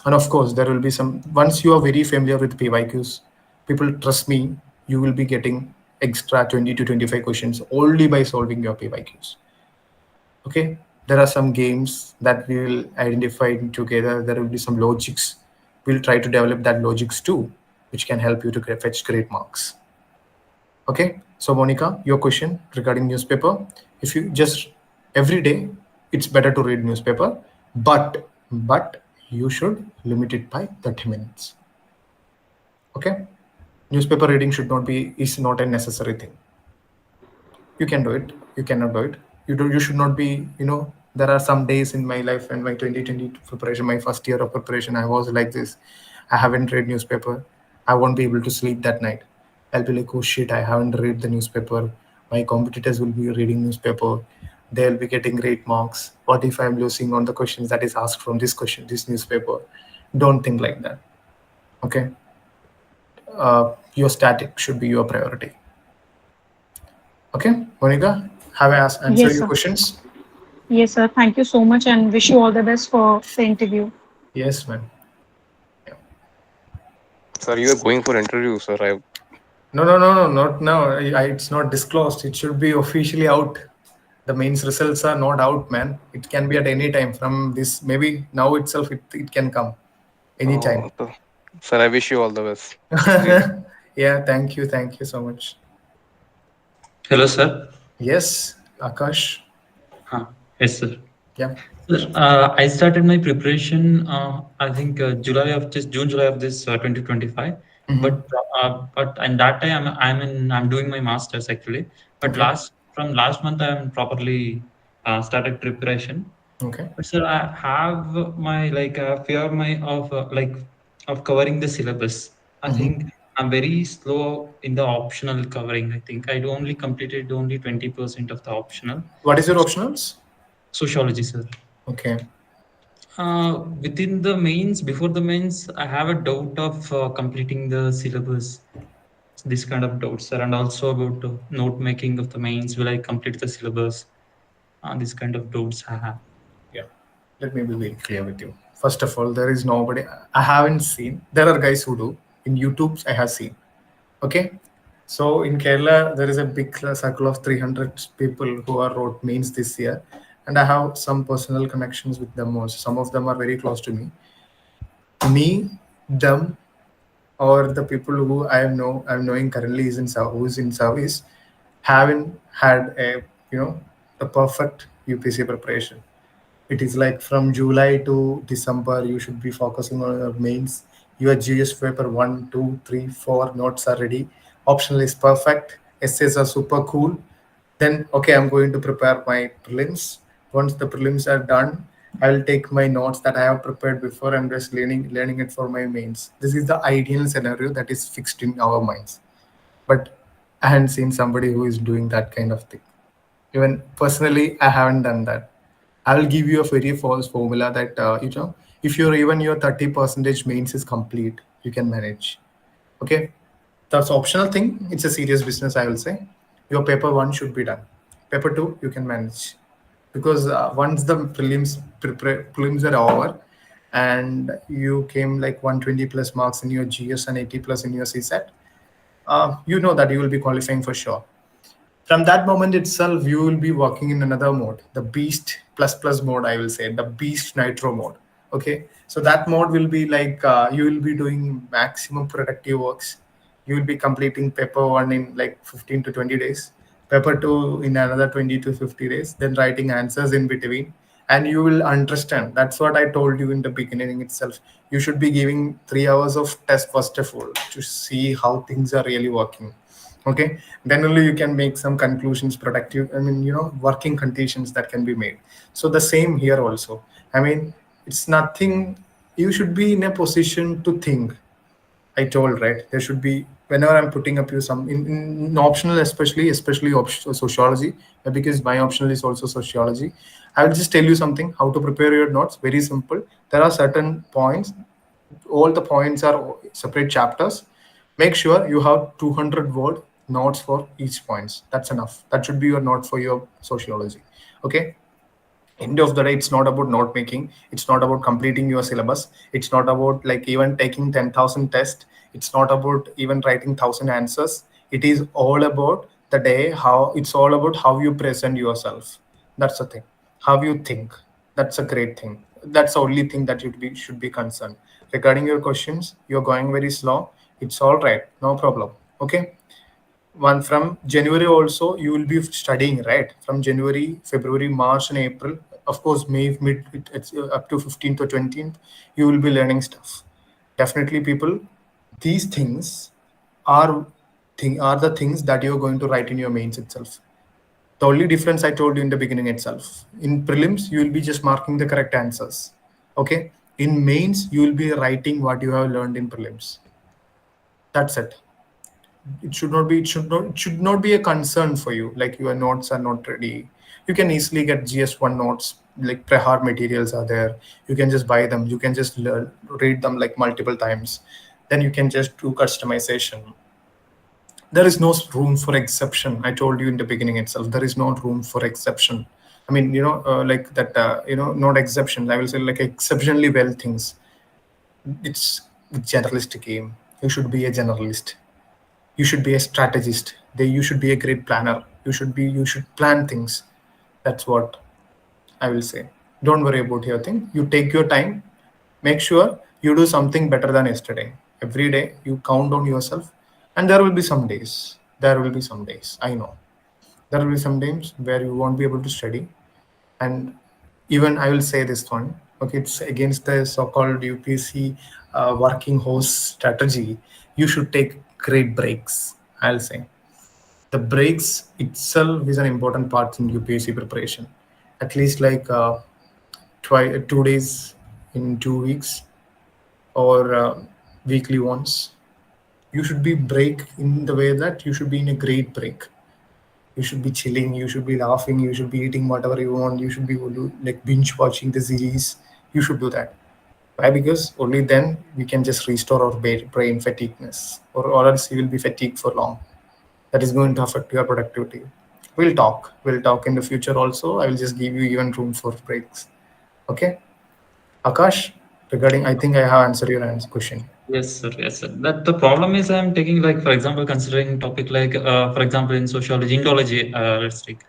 And of course, there will be some, once you are very familiar with PYQs, people trust me, you will be getting extra 20 to 25 questions only by solving your PYQs. Okay, there are some games that we will identify together. There will be some logics. We'll try to develop that logics too, which can help you to fetch great marks. Okay, so Monica, your question regarding newspaper. If you just every day, it's better to read newspaper, but you should limit it by 30 minutes. Okay, newspaper reading should not be is not a necessary thing. You can do it, you cannot do it. You should not be, there are some days in my life and my 2020 preparation, my first year of preparation, I was like this. I haven't read newspaper. I won't be able to sleep that night. I'll be like, oh shit, I haven't read the newspaper. My competitors will be reading newspaper. They'll be getting great marks. What if I'm losing on the questions that is asked from this newspaper? Don't think like that. Okay, your static should be your priority. Okay, Monica, have I answered Yes, your sir. questions? Yes, sir. Thank you so much and wish you all the best for the interview. Yes, ma'am. Yeah. Sir, you are going for interview, sir. No, no, no, no, not now. It's not disclosed. It should be officially out. The mains results are not out, man. It can be at any time from this. Maybe now itself, it can come anytime. Sir, I wish you all the best. Really. Yeah, thank you. Thank you so much. Hello, sir. Yes, Akash. Yes, sir. Yeah. Sir, I started my preparation. I think June, July of this 2025. Mm-hmm. But and that time I'm doing my masters actually. But Okay. last month I'm properly started preparation. Okay. But sir, I have my fear of covering the syllabus. I Mm-hmm. think I'm very slow in the optional covering. I think I only completed only 20% of the optional. What is your optionals? Sociology, sir. Okay. Within the mains, before the mains, I have a doubt of completing the syllabus. This kind of doubts, sir, and also about note making of the mains. Will I complete the syllabus? This kind of doubts I have. Yeah. Let me be very clear with you. First of all, there is nobody. I haven't seen. There are guys who do. In YouTube's, I have seen. Okay. So in Kerala, there is a big circle of 300 people who are wrote mains this year, and I have some personal connections with them also. Some of them are very close to me. Me, them, or the people who I'm knowing currently is who's in service, haven't had a perfect UPSC preparation. It is like from July to December, you should be focusing on your mains. Your GS paper 1, 2, 3, 4 notes are ready. Optional is perfect. Essays are super cool. Then, okay, I'm going to prepare my prelims. Once the prelims are done, I will take my notes that I have prepared before and just learning it for my mains. This is the ideal scenario that is fixed in our minds. But I haven't seen somebody who is doing that kind of thing. Even personally, I haven't done that. I will give you a very false formula that if your 30 percentage mains is complete, you can manage. Okay, that's optional thing. It's a serious business. I will say your paper one should be done. Paper two you can manage because once the prelims are over and you came like 120 plus marks in your GS and 80 plus in your CSAT, you know that you will be qualifying for sure. From that moment itself, you will be working in another mode, the beast plus plus mode, I will say, the beast nitro mode. Okay, so that mode will be like you will be doing maximum productive works. You will be completing paper one in like 15 to 20 days, paper two in another 20 to 50 days, then writing answers in between, and you will understand. That's what I told you in the beginning itself. You should be giving 3 hours of test first of all to see how things are really working. Okay, then only you can make some conclusions, productive, I mean, working conditions that can be made. So the same here also. I mean, it's nothing. You should be in a position to think. I told, right? There should be, whenever I'm putting up you some in optional, especially sociology, because my optional is also sociology. I will just tell you something how to prepare your notes. Very simple. There are certain points. All the points are separate chapters. Make sure you have 200-word notes for each points. That's enough. That should be your note for your sociology. Okay, end of the day, it's not about note making, it's not about completing your syllabus, it's not about like even taking 10,000 tests, it's not about even writing 1,000 answers. It is all about the day, how it's all about how you present yourself. That's the thing. How you think. That's a great thing. That's the only thing that you should be concerned. Regarding your questions, you're going very slow. It's all right, no problem. Okay, one from January also you will be studying, right? From January, February, March, and April. Of course, May, mid, it's up to 15th or 20th, you will be learning stuff. Definitely, people, these things are are the things that you're going to write in your mains itself. The only difference I told you in the beginning itself. In prelims, you will be just marking the correct answers. Okay. In mains, you will be writing what you have learned in prelims. That's it. It should not be a concern for you, like your notes are not ready. You can easily get GS1 notes, like prehar materials are there. You can just buy them, you can just read them like multiple times, then you can just do customization. There is no room for exception. I told you in the beginning itself, there is no room for exception. I mean, like that, not exceptions, I will say like exceptionally well things. It's a generalist game. You should be a generalist. You should be a strategist. You should be a great planner. You should plan things. That's what I will say. Don't worry about your thing. You take your time. Make sure you do something better than yesterday. Every day you count on yourself, and there will be some days. There will be some days. I know. There will be some days where you won't be able to study, and even I will say this one. Okay, it's against the so-called UPSC working horse strategy. You should take great breaks. I'll say the breaks itself is an important part in UPSC preparation. At least like 2 days in 2 weeks, or weekly once. You should be break in the way that you should be in a great break. You should be chilling, you should be laughing, you should be eating whatever you want, you should be like binge watching the series. You should do that. Why? Because only then we can just restore our brain fatigueness, or else you will be fatigued for long. That is going to affect your productivity. We'll talk in the future also. I will just give you even room for breaks. Okay, Akash, regarding, I think I have answered your question. Yes, sir. Yes, sir. That the problem is I'm taking, like, for example, considering topic like, for example, in sociology, Indology, let's take.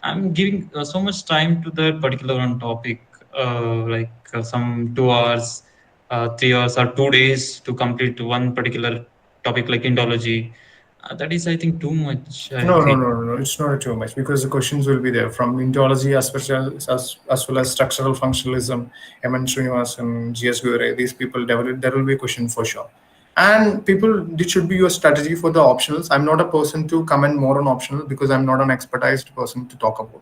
I'm giving so much time to that particular one topic, like some 2 hours, 3 hours, or 2 days to complete one particular topic like Indology. That is, I think, too much, I No, no, feel. no, no, no. It's not too much, because the questions will be there from ontology as well as structural functionalism, M.N. Srinivasan, G.S. Gore. These people, there will be a question for sure. And people, it should be your strategy for the optionals. I'm not a person to comment more on optional, because I'm not an expertised person to talk about.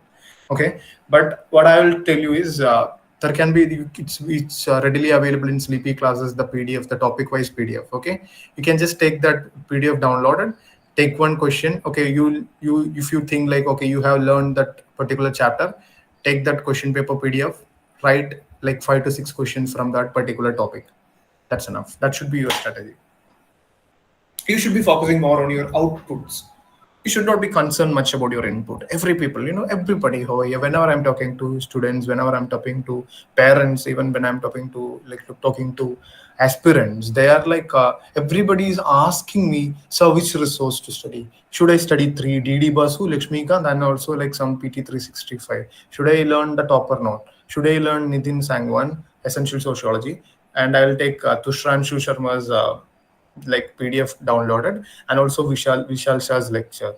Okay, but what I will tell you is there can be, it's readily available in Sleepy classes, the PDF, the topic wise PDF. Okay, you can just take that PDF downloaded, take one question. Okay, you if you think like, okay, you have learned that particular chapter, take that question paper PDF, write like 5 to 6 questions from that particular topic. That's enough. That should be your strategy. You should be focusing more on your outputs. You should not be concerned much about your input. Every people, everybody, whenever I'm talking to students, whenever I'm talking to parents, even when I'm talking to aspirants, they are like, everybody is asking me, so which resource to study? Should I study 3 DD Basu, Lakshmikant, and also like some PT 365? Should I learn the top or not? Should I learn Nitin Sangwan, Essential Sociology, and I will take Tushranshu Sharma's like PDF downloaded, and also Vishal Shah's lecture.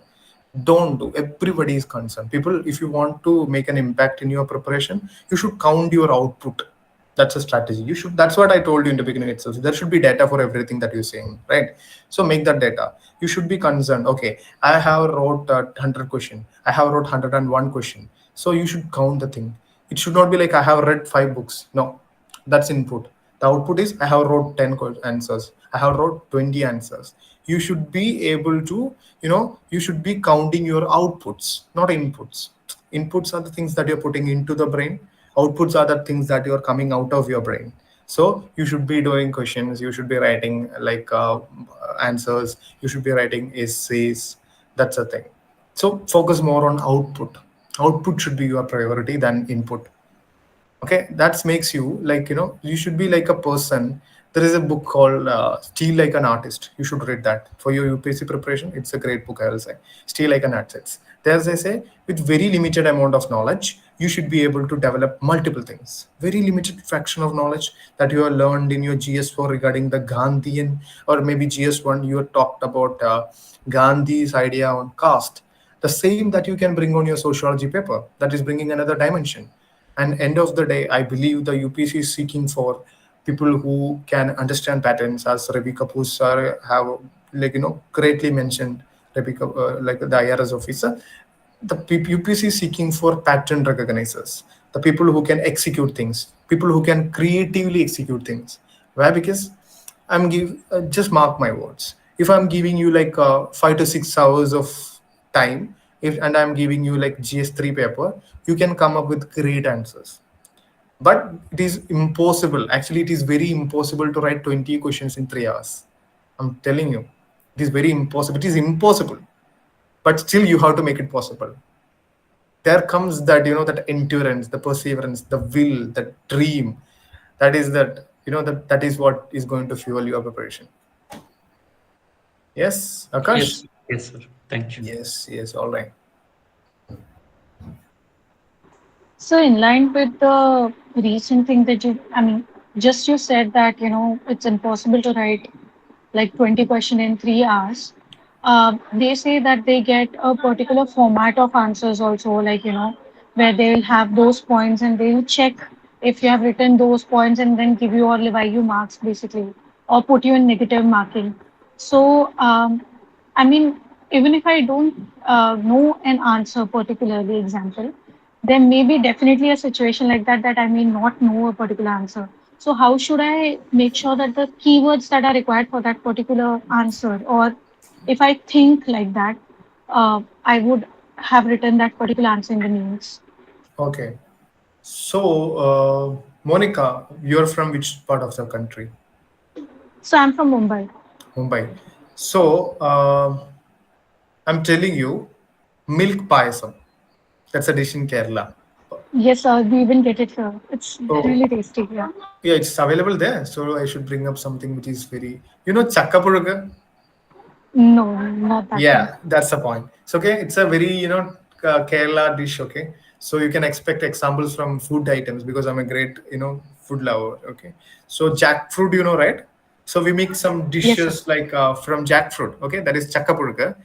Don't do. Everybody is concerned. People, if you want to make an impact in your preparation, you should count your output. That's a strategy. You should. That's what I told you in the beginning itself. There should be data for everything that you're saying, right? So make that data. You should be concerned. Okay, I have wrote 100 question. I have wrote 101 question. So you should count the thing. It should not be like I have read 5 books. No, that's input. The output is I have wrote 10 answers. I have wrote 20 answers. You should be able to, you should be counting your outputs, not inputs. Inputs are the things that you're putting into the brain. Outputs are the things that you're coming out of your brain. So you should be doing questions. You should be writing like answers. You should be writing essays. That's the thing. So focus more on output. Output should be your priority than input. Okay, that makes you like, you should be like a person. There is a book called Steal Like an Artist. You should read that for your UPSC preparation. It's a great book, I will say. Steal Like an Artist. There's, I say, with very limited amount of knowledge, you should be able to develop multiple things. Very limited fraction of knowledge that you have learned in your GS4 regarding the Gandhian, or maybe GS1 you have talked about Gandhi's idea on caste. The same that you can bring on your sociology paper, that is bringing another dimension. And end of the day, I believe the UPC is seeking for people who can understand patterns, as Ravi Kapoor sir have, like, greatly mentioned. Ravi, like the IRS officer, the UPC is seeking for pattern recognizers, the people who can execute things, people who can creatively execute things. Why? Because just mark my words. If I'm giving you like 5 to 6 hours of time, if and I'm giving you like GS3 paper, you can come up with great answers. But it is impossible. Actually, it is very impossible to write 20 questions in 3 hours. I'm telling you, it is very impossible. It is impossible. But still, you have to make it possible. There comes that, that endurance, the perseverance, the will, the dream. That is what is going to fuel your preparation. Yes, Akash? Yes, yes, sir. Thank you. Yes, all right. So, in line with the recent thing that just you said that, it's impossible to write like 20 question in 3 hours. They say that they get a particular format of answers also, like, where they will have those points and they will check if you have written those points and then give you or leave you marks basically, or put you in negative marking. So, I mean, even if I don't know an answer, particularly example, there may be definitely a situation like that that I may not know a particular answer. So how should I make sure that the keywords that are required for that particular answer, or if I think like that, I would have written that particular answer in the names. Okay. So, Monica, you're from which part of the country? So I'm from Mumbai. Mumbai. So, I'm telling you, milk payasam. That's a dish in Kerala. Yes, we even get it here. It's Oh, really tasty. Yeah. yeah, it's available there. So I should bring up something which is very, chakkapuruga. No, not that one. Yeah, that's the point. So, okay, it's a very, Kerala dish. Okay, so you can expect examples from food items because I'm a great, food lover. Okay, so jackfruit, right? So we make some Yes, sir. dishes like from jackfruit. Okay, that is chakkapuruga.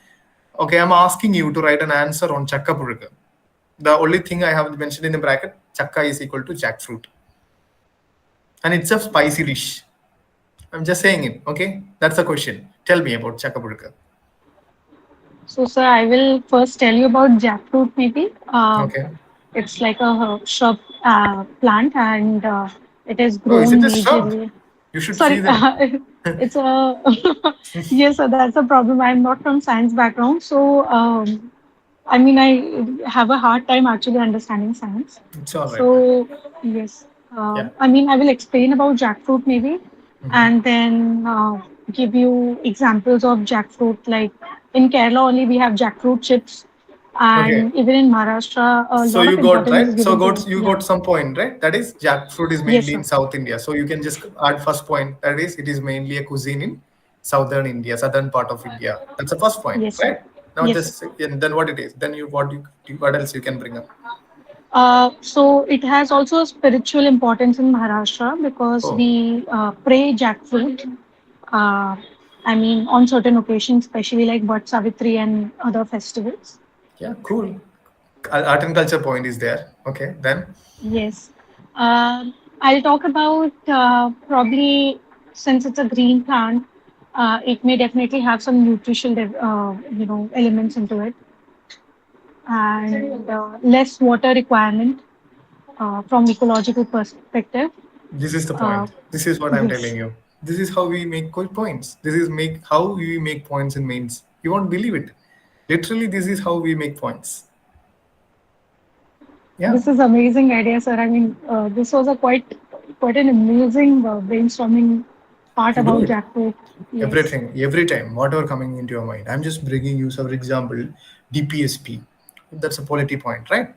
Okay, I'm asking you to write an answer on chakkapuruga. The only thing I have mentioned in the bracket, chakka is equal to jackfruit, and it's a spicy dish. I'm just saying it. Okay, that's the question. Tell me about chakkapuruga. So, sir, I will first tell you about jackfruit maybe. Okay. It's like a shrub plant and it is Oh, is grown it a shrub? majorly. You should see Sorry, that. it's a yes, sir, that's a problem. I'm not from science background, so I have a hard time actually understanding science. It's all right. So yes, Yeah. I will explain about jackfruit maybe, Mhm. and then give you examples of jackfruit. Like in Kerala only we have jackfruit chips, Okay. and even in Maharashtra a So lot you of got importance is right. So given got to you yeah. got some point, right? That is jackfruit is Yes, mainly in sir. South India. So you can just add first point. That is, it is mainly a cuisine in southern India, southern part of India. That's the first point, Yes, sir. right? Now Yes, sir. just and then what it is. Then what else you can bring up? So it has also a spiritual importance in Maharashtra because Oh, we pray jackfruit. Uh, I mean, on certain occasions, especially like Vat Savitri and other festivals. Yeah, cool. Art and culture point is there. Okay, then Yes. I'll talk about probably since it's a green plant, it may definitely have some elements into it, and less water requirement from ecological perspective. this is the Uh, point. This is what I'm yes, telling you. This is how we make good points. This is make how we make points in mains. You won't believe it. Literally, this is how we make points. Yeah, this is amazing idea, sir. I mean, this was a quite an amazing brainstorming part you do about it. jackfruit. Yes. Everything, every time, whatever coming into your mind. I'm just bringing you, for example, DPSP. That's a quality point, right?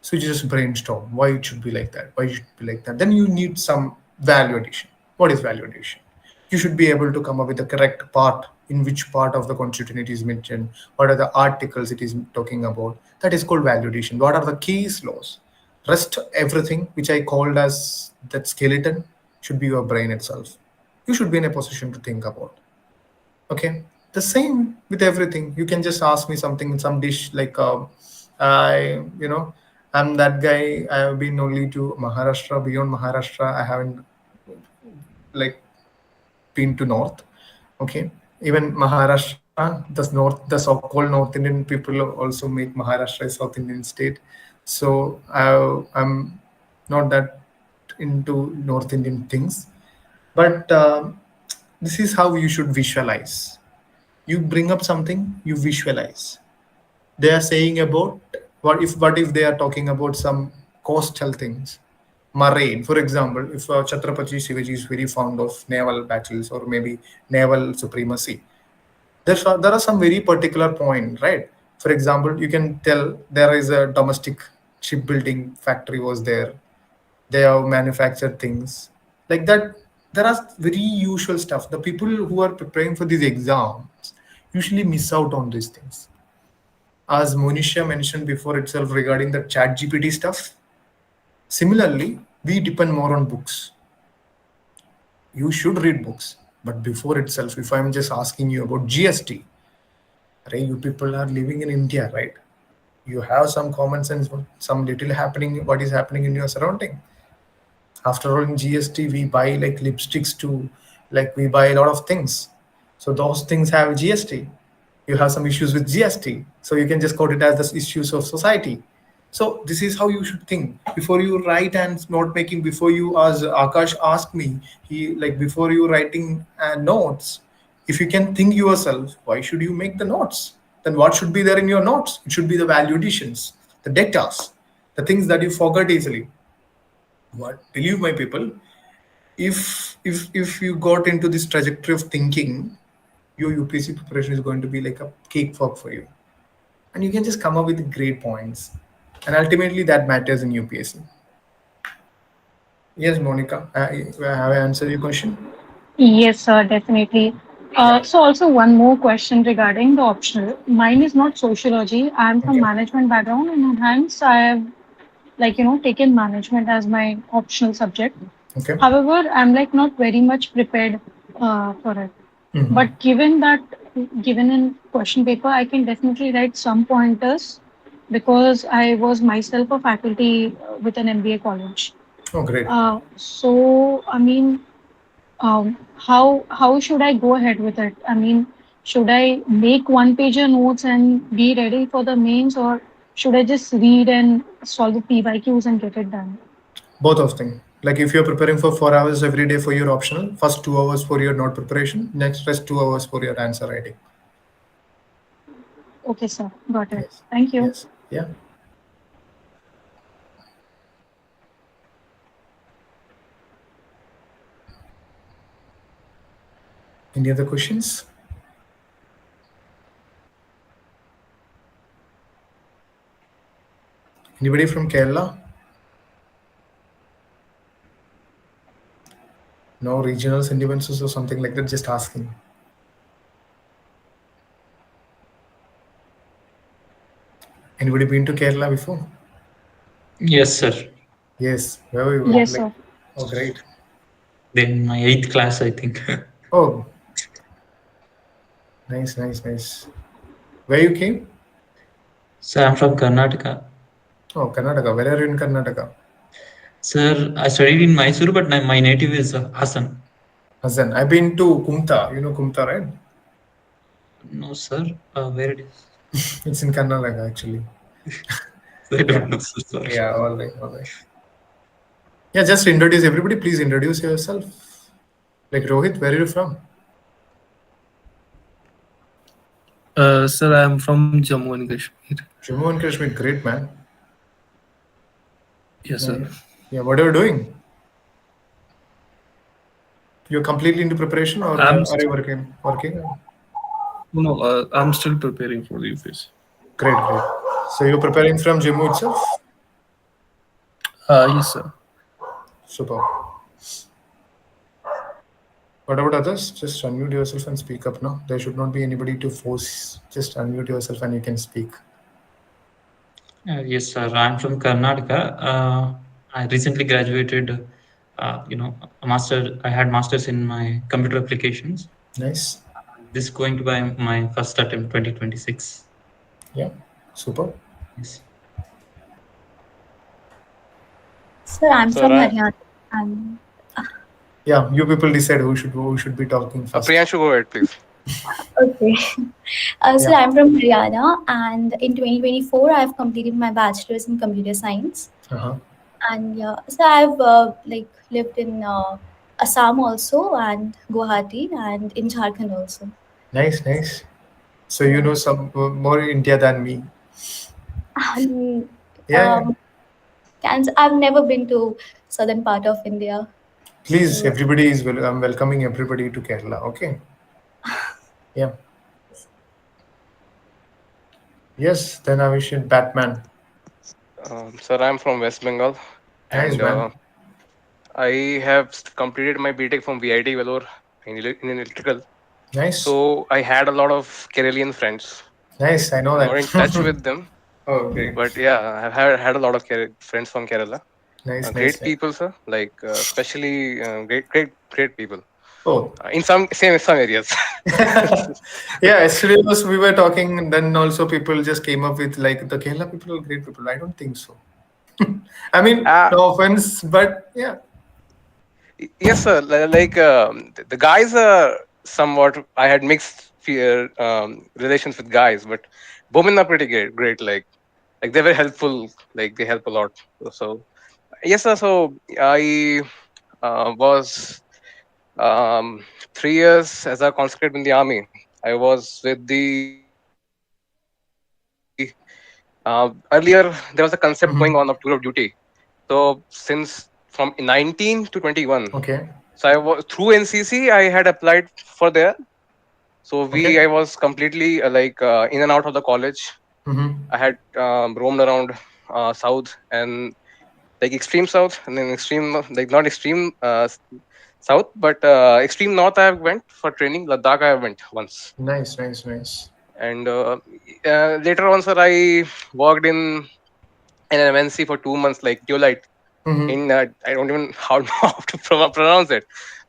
So you just brainstorm why it should be like that, why it should be like that. Then you need some value addition. What is value addition? You should be able to come up with the correct part in which part of the constitution it is mentioned, what are the articles it is talking about. That is called value addition. What are the case laws? Rest everything which I called as that skeleton should be your brain itself. You should be in a position to think about. Okay, the same with everything. You can just ask me something, some dish like I, I'm that guy. I have been only to Maharashtra. Beyond Maharashtra, I haven't like been to north. Okay, even Maharashtra, the so-called North Indian people also make Maharashtra a South Indian state. So I'm not that into North Indian things, but this is how you should visualize. You bring up something, you visualize. They are saying about what if they are talking about some coastal things, marine, for example. If Chhatrapati Shivaji is very fond of naval battles or maybe naval supremacy, there are some very particular point, right? For example, you can tell there is a domestic shipbuilding factory was there. They have manufactured things like that. There are very usual stuff. The people who are preparing for these exams usually miss out on these things. As Monisha mentioned before itself regarding the chat GPT stuff, similarly, we depend more on books. You should read books, but before itself, if I'm just asking you about GST, right, you people are living in India, right? You have some common sense, some little happening, what is happening in your surrounding. After all, in GST, we buy like lipsticks to, like we buy a lot of things. So those things have GST. You have some issues with GST. So you can just quote it as the issues of society. So this is how you should think before you write and note making. Before you, as Akash asked me, he like before you writing notes, if you can think yourself, why should you make the notes? Then what should be there in your notes? It should be the value additions, the data, the things that you forget easily. What believe my people, if you got into this trajectory of thinking, your UPSC preparation is going to be like a cakewalk for you, and you can just come up with great points, and ultimately that matters in UPSC. Yes, Monica, have I answered your question? Yes, sir, definitely. Yeah. So also one more question regarding the optional. Mine is not sociology. I'm from Okay. management background, and hence I have taken management as my optional subject. Okay. However, I'm like not very much prepared for it. Mhm. But given in question paper, I can definitely write some pointers because I was myself a faculty with an MBA college. Oh, great. So I mean, how should I go ahead with it? I mean, should I make one pager notes and be ready for the mains, or should I just read and solve the PYQs and get it done? Both of them. Like if you're preparing for 4 hours every day for your optional, first 2 hours for your note preparation, next rest 2 hours for your answer writing. Okay, sir, got it. Yes. Thank you. Yes. Yeah. Any other questions? Anybody from Kerala? No regional sentiments or something like that? Just asking. Anybody been to Kerala before? Yes, sir. Yes. Where were you? Yes, Like, sir. oh, great. Then my eighth class, I think. Oh, Nice, nice, nice. Where you came? Sir, I'm from Karnataka. Oh, Karnataka. Where are you in Karnataka? Sir, I studied in Mysore, but my native is Hassan. Hassan. I've been to Kumta. You know Kumta, right? No, sir. Where it is? It's in Karnataka, actually. I Yeah. don't know, sir. Sorry. Yeah, all right, all right. Yeah, just introduce everybody. Please introduce yourself. Like Rohit, where are you from? Sir, I am from Jammu and Kashmir. Jammu and Kashmir. Great, man. Yes, Yeah, sir. yeah. What are you doing? You're completely into preparation, or I'm are you working? Working? no, I'm still preparing for the UPSC. Great, great. So you're preparing from Jammu itself? Yes, sir. Super. What about others? Just unmute yourself and speak up now. There should not be anybody to force. Just unmute yourself and you can speak. Yes, sir. I'm from Karnataka. I recently graduated. A master. I had masters in my computer applications. Nice. This is going to be my first attempt, 2026. Yeah. Super. Yes. Sir, I'm Sir, from Haryana. And Yeah, you people decide who should be talking first. Priyanshu, go ahead, please. okay. Sir, Yeah. I'm from Haryana, and in 2024, I've completed my bachelor's in computer science. Uh-huh. And yeah, so I've like lived in Assam also, and Guwahati, and in Jharkhand also. Nice, nice. So you know some more India than me. And, Yeah, yeah. I've never been to southern part of India. Please, So everybody is I'm welcoming everybody to Kerala. Okay. Yeah. Yes. Then I wish you Batman. Sir, I'm from West Bengal, Nice, and man. I have completed my BTech from VIT Vellore in electrical. Nice. So I had a lot of Keralian friends. Nice. I know I'm not in touch that. with them, Oh, great. but yeah, I've had a lot of friends from Kerala. Nice, nice, Great nice. people, sir. Like especially great people. Oh, In some areas. yeah. Yesterday we were talking, and then also people just came up with like the Kerala people are great people. I don't think so. I mean, uh, no offense, but yeah. yes, sir. Like the guys are somewhat. I had mixed relations with guys, but women are pretty great. Like they were helpful. Like they help a lot. So yes, sir. So I was 3 years as a conscript in the army. I was with the earlier there was a concept going Mhm. on of tour of duty. So since from 19 to 21, Okay. so I was through NCC. I had applied for there. So Okay. I was completely in and out of the college. Mm-hmm. I had roamed around south and like extreme south, and then extreme like not extreme south, but extreme north. I went for training. Ladakh I went once, Nice, nice, nice. and later on, sir, I worked in an MNC for 2 months, like Duolite. Mm-hmm. In I don't even how how to pronounce it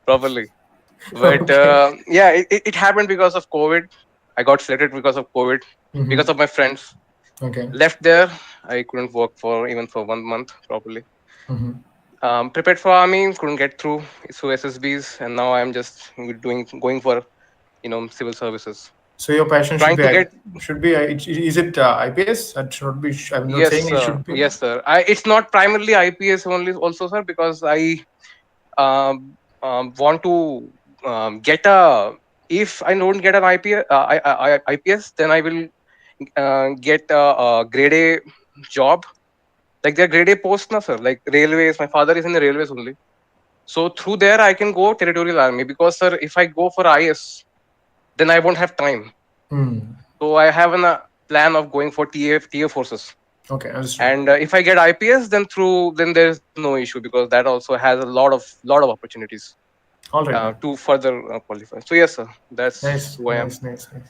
properly, but Okay. yeah, it happened because of COVID. I got selected because of COVID, Mm-hmm. because of my friends. Okay. Left there, I couldn't work for even for 1 month properly. Mm-hmm. Prepared for army, couldn't get through SSBs, and now I'm just going for civil services. So your passion should Trying be to get is it IPS? That should not be. I'm not yes, saying it sir. should be. Yes, sir. It's not primarily IPS only, also, sir, because I want to get a. If I don't get an IPS, then I will get a grade A job. Like they're grade A posts, na sir. Like railways. My father is in the railways only. So through there, I can go territorial army because, sir, if I go for IS, then I won't have time. Hmm. So I have a plan of going for TA forces. Okay, understood. And if I get IPS, then there's no issue because that also has a lot of opportunities All right. Man. to further qualify. So yes, sir, that's Nice, who I am. nice, nice, nice.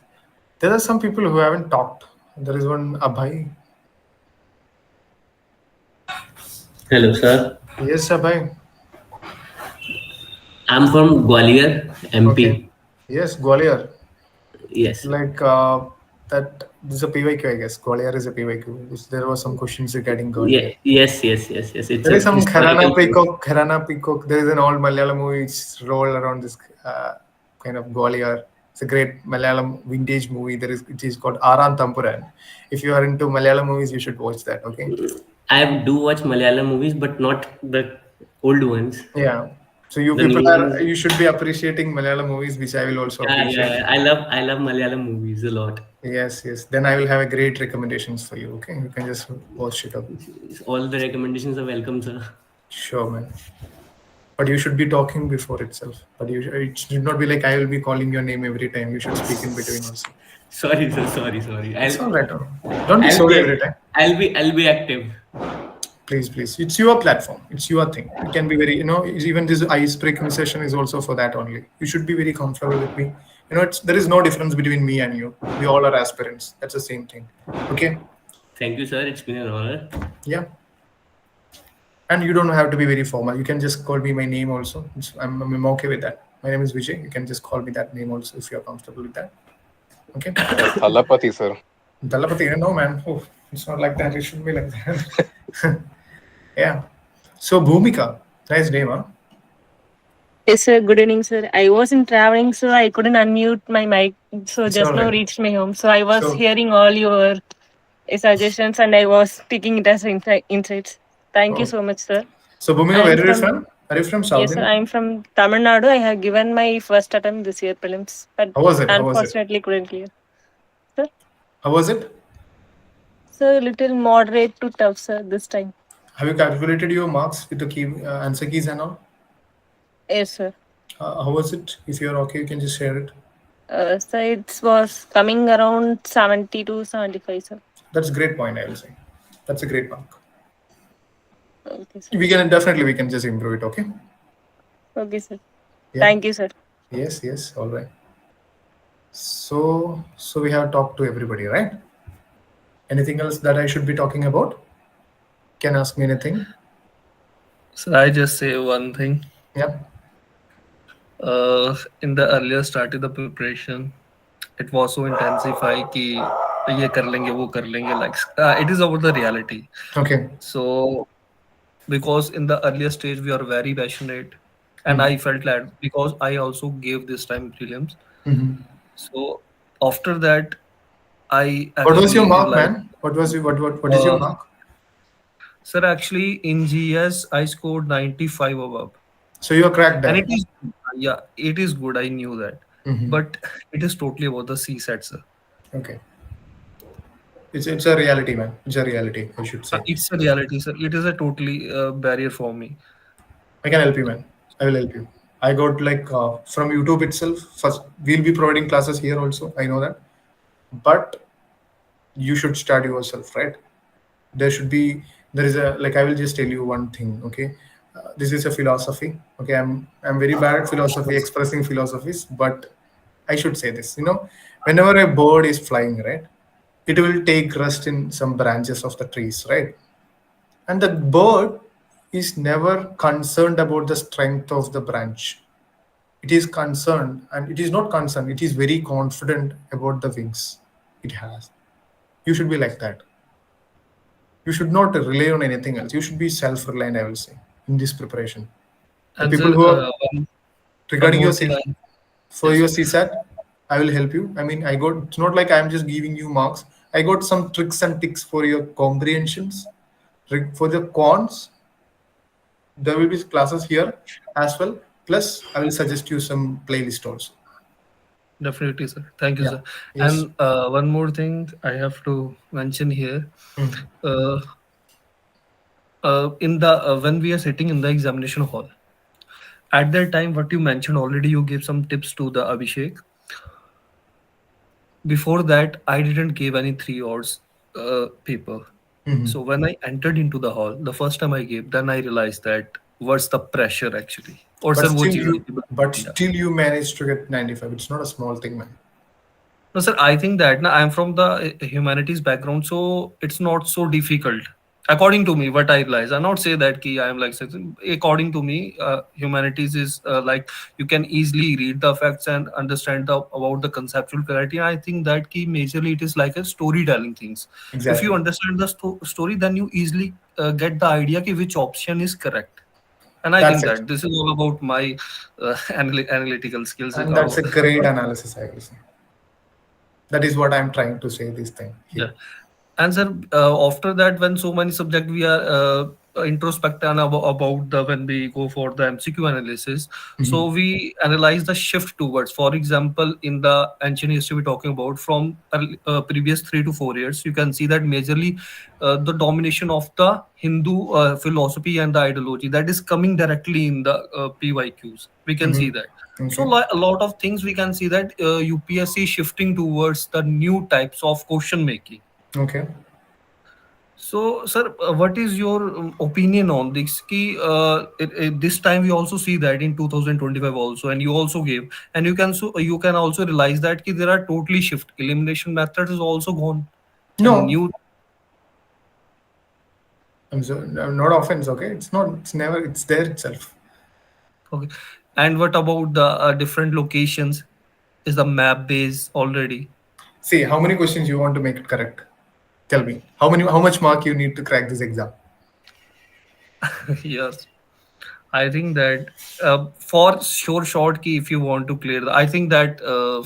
There are some people who haven't talked. There is one Abhay. Hello, sir. Yes, Abhay. I'm from Gwalior, MP. Okay. Yes, Gwalior. Yes. Like that. This is a PYQ, I guess. Gwalior is a PYQ. There were some questions regarding Yeah. Gwalior. Yes. Yes. Yes. Yes. It's There a is some historical place. Gharana Peacock. There is an old Malayalam movie which roll around this kind of Gwalior. It's a great Malayalam vintage movie. It is called Aran Tampuran. If you are into Malayalam movies, you should watch that. Okay. I do watch Malayalam movies, but not the old ones. Yeah. So you The people new are ones. you should be appreciating Malayalam movies, which I will also Yeah, yeah, appreciate. yeah. I love Malayalam movies a lot. Yes, yes. Then I will have a great recommendations for you. Okay, you can just watch it up. All the recommendations are welcome, sir. Sure, man. But you should be talking before itself. But it should not be like I will be calling your name every time. You should speak in between also. Sorry, sir. Sorry. It's all right. Don't be I'll sorry be every time. I'll be active. Please. It's your platform. It's your thing. It can be very, even this ice breaking session is also for that only. You should be very comfortable with me. There is no difference between me and you. We all are aspirants. That's the same thing. Okay. Thank you, sir. It's been an honor. Yeah. And you don't have to be very formal. You can just call me my name also. I'm okay with that. My name is Vijay. You can just call me that name also if you're comfortable with that. Okay. Thalapati, sir. Dalapati, no man. Oh, it's not like that. It should be like that. Yeah. So Bhumika, nice name, huh? Yes, sir. Good evening, sir. I was in traveling, so I couldn't unmute my mic. So It's just all now right. reached my home. So I was So hearing all your suggestions and I was taking it as insights. Thank you oh. so much, sir. So Bhumika, I am where are you from from? Are you from South yes, sir. India? I am from Tamil Nadu. I have given my first attempt this year prelims, but How was it? unfortunately couldn't clear. Sir, How was it? so little moderate to tough, sir. This time. Have you calculated your marks with the key answer keys and all? Yes, sir. How was it? If you're okay, you can just share it. So it was coming around 70 to 75, sir. That's a great point, I will say. That's a great mark. Okay, sir. We can just improve it, okay? Okay, sir. Yeah. Thank you, sir. Yes, all right. So we have talked to everybody, right? Anything else that I should be talking about? Can ask me anything. So I just say one thing. Yeah. In the earlier start of the preparation, it was so intensified कि ये कर लेंगे वो कर लेंगे, like it is about the reality. Okay. So because in the earlier stage we are very passionate, and I felt that because I also gave this time prelims. So after that, I What was your actually mark, like, man? What is your mark? sir, actually in GS I scored 95 above. So you cracked that. And it is good. I knew that, but it is totally about the CSAT, sir. Okay. It's a reality, man. It's a reality, I should say. It's a reality, sir. It is a totally barrier for me. I can help you, man. I will help you. I got from YouTube itself. First, we'll be providing classes here also. I know that, but you should start yourself, right? There is a I will just tell you one thing, okay? This is a philosophy, okay? I'm very bad at philosophy, expressing philosophies, but I should say this. Whenever a bird is flying, right, it will take rest in some branches of the trees, right? And the bird is never concerned about the strength of the branch. It is concerned, and it is not concerned. It is very confident about the wings it has. You should be like that. You should not rely on anything else. You should be self-reliant, I will say, in this preparation. And people sir, who are regarding your your CSAT, I will help you. I mean, it's not like I'm just giving you marks. I got some tricks and tips for your comprehensions. For the cons, there will be classes here as well. Plus, I will suggest you some playlist also. Definitely, sir. Thank you, Yeah. sir. Yes. And one more thing I have to mention here. In the when we are sitting in the examination hall, at that time, what you mentioned already, you gave some tips to the Abhishek. Before that, I didn't give any 3 hours paper. So when I entered into the hall, the first time I gave, then I realized that what's the pressure actually. Or But sir, still you managed to get 95. It's not a small thing, man. No, sir, I think that I'm from the humanities background, so it's not so difficult. according to me, what I realize, I not say that ki I am like according to me, humanities is like you can easily read the facts and understand the about the conceptual clarity. I think that ki majorly it is like a storytelling things. If you Exactly. understand the story, then you easily get the idea ki which option is correct. And I That's think it. that this is all about my analytical skills. And that's a great analysis, I will say. That is what I'm trying to say this thing Yeah. here. And sir, after that, when so many subject we are introspect and about the when we go for the MCQ analysis, Mhm. so we analyze the shift towards. For example, in the ancient history we're talking about from previous 3 to 4 years, you can see that majorly the domination of the Hindu philosophy and the ideology that is coming directly in the PYQs. We can see Mhm. that. So Okay. a lot of things we can see that UPSC shifting towards the new types of question making. Okay. So, sir, what is your opinion on this? Ki, this time we also see that in 2025 also, and you also gave, and you can also realize that ki there are totally shift. Elimination method is also gone, and No, new. I'm so, not offense. Okay, it's not. It's never. It's there itself. Okay, and what about the different locations? Is the map base already? See, how many questions you want to make it correct? Tell me. How many? How much mark you need to crack this exam? Yes. I think that for sure short key if you want to clear I think that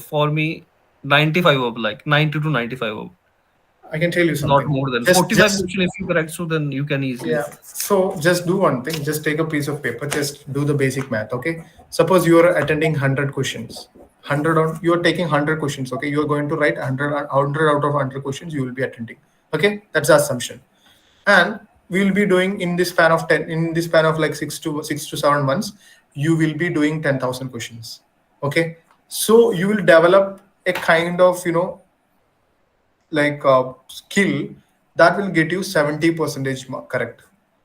for me 95 of like 90 to 95 of I can tell you not something. more than Just, 45 just question if you correct so then you can easily Yeah. So just do one thing. Just take a piece of paper. Just do the basic math. Okay. Suppose you are attending 100 questions. 100 on you are taking 100 questions. Okay. You are going to write 100 out of 100 questions you will be attending. Okay. That's the assumption. And we will be doing in this span of 10 in this span of like 6 to 7 months. You will be doing 10,000 questions. Okay. So you will develop a kind of like skill that will get you 70 percentage correct.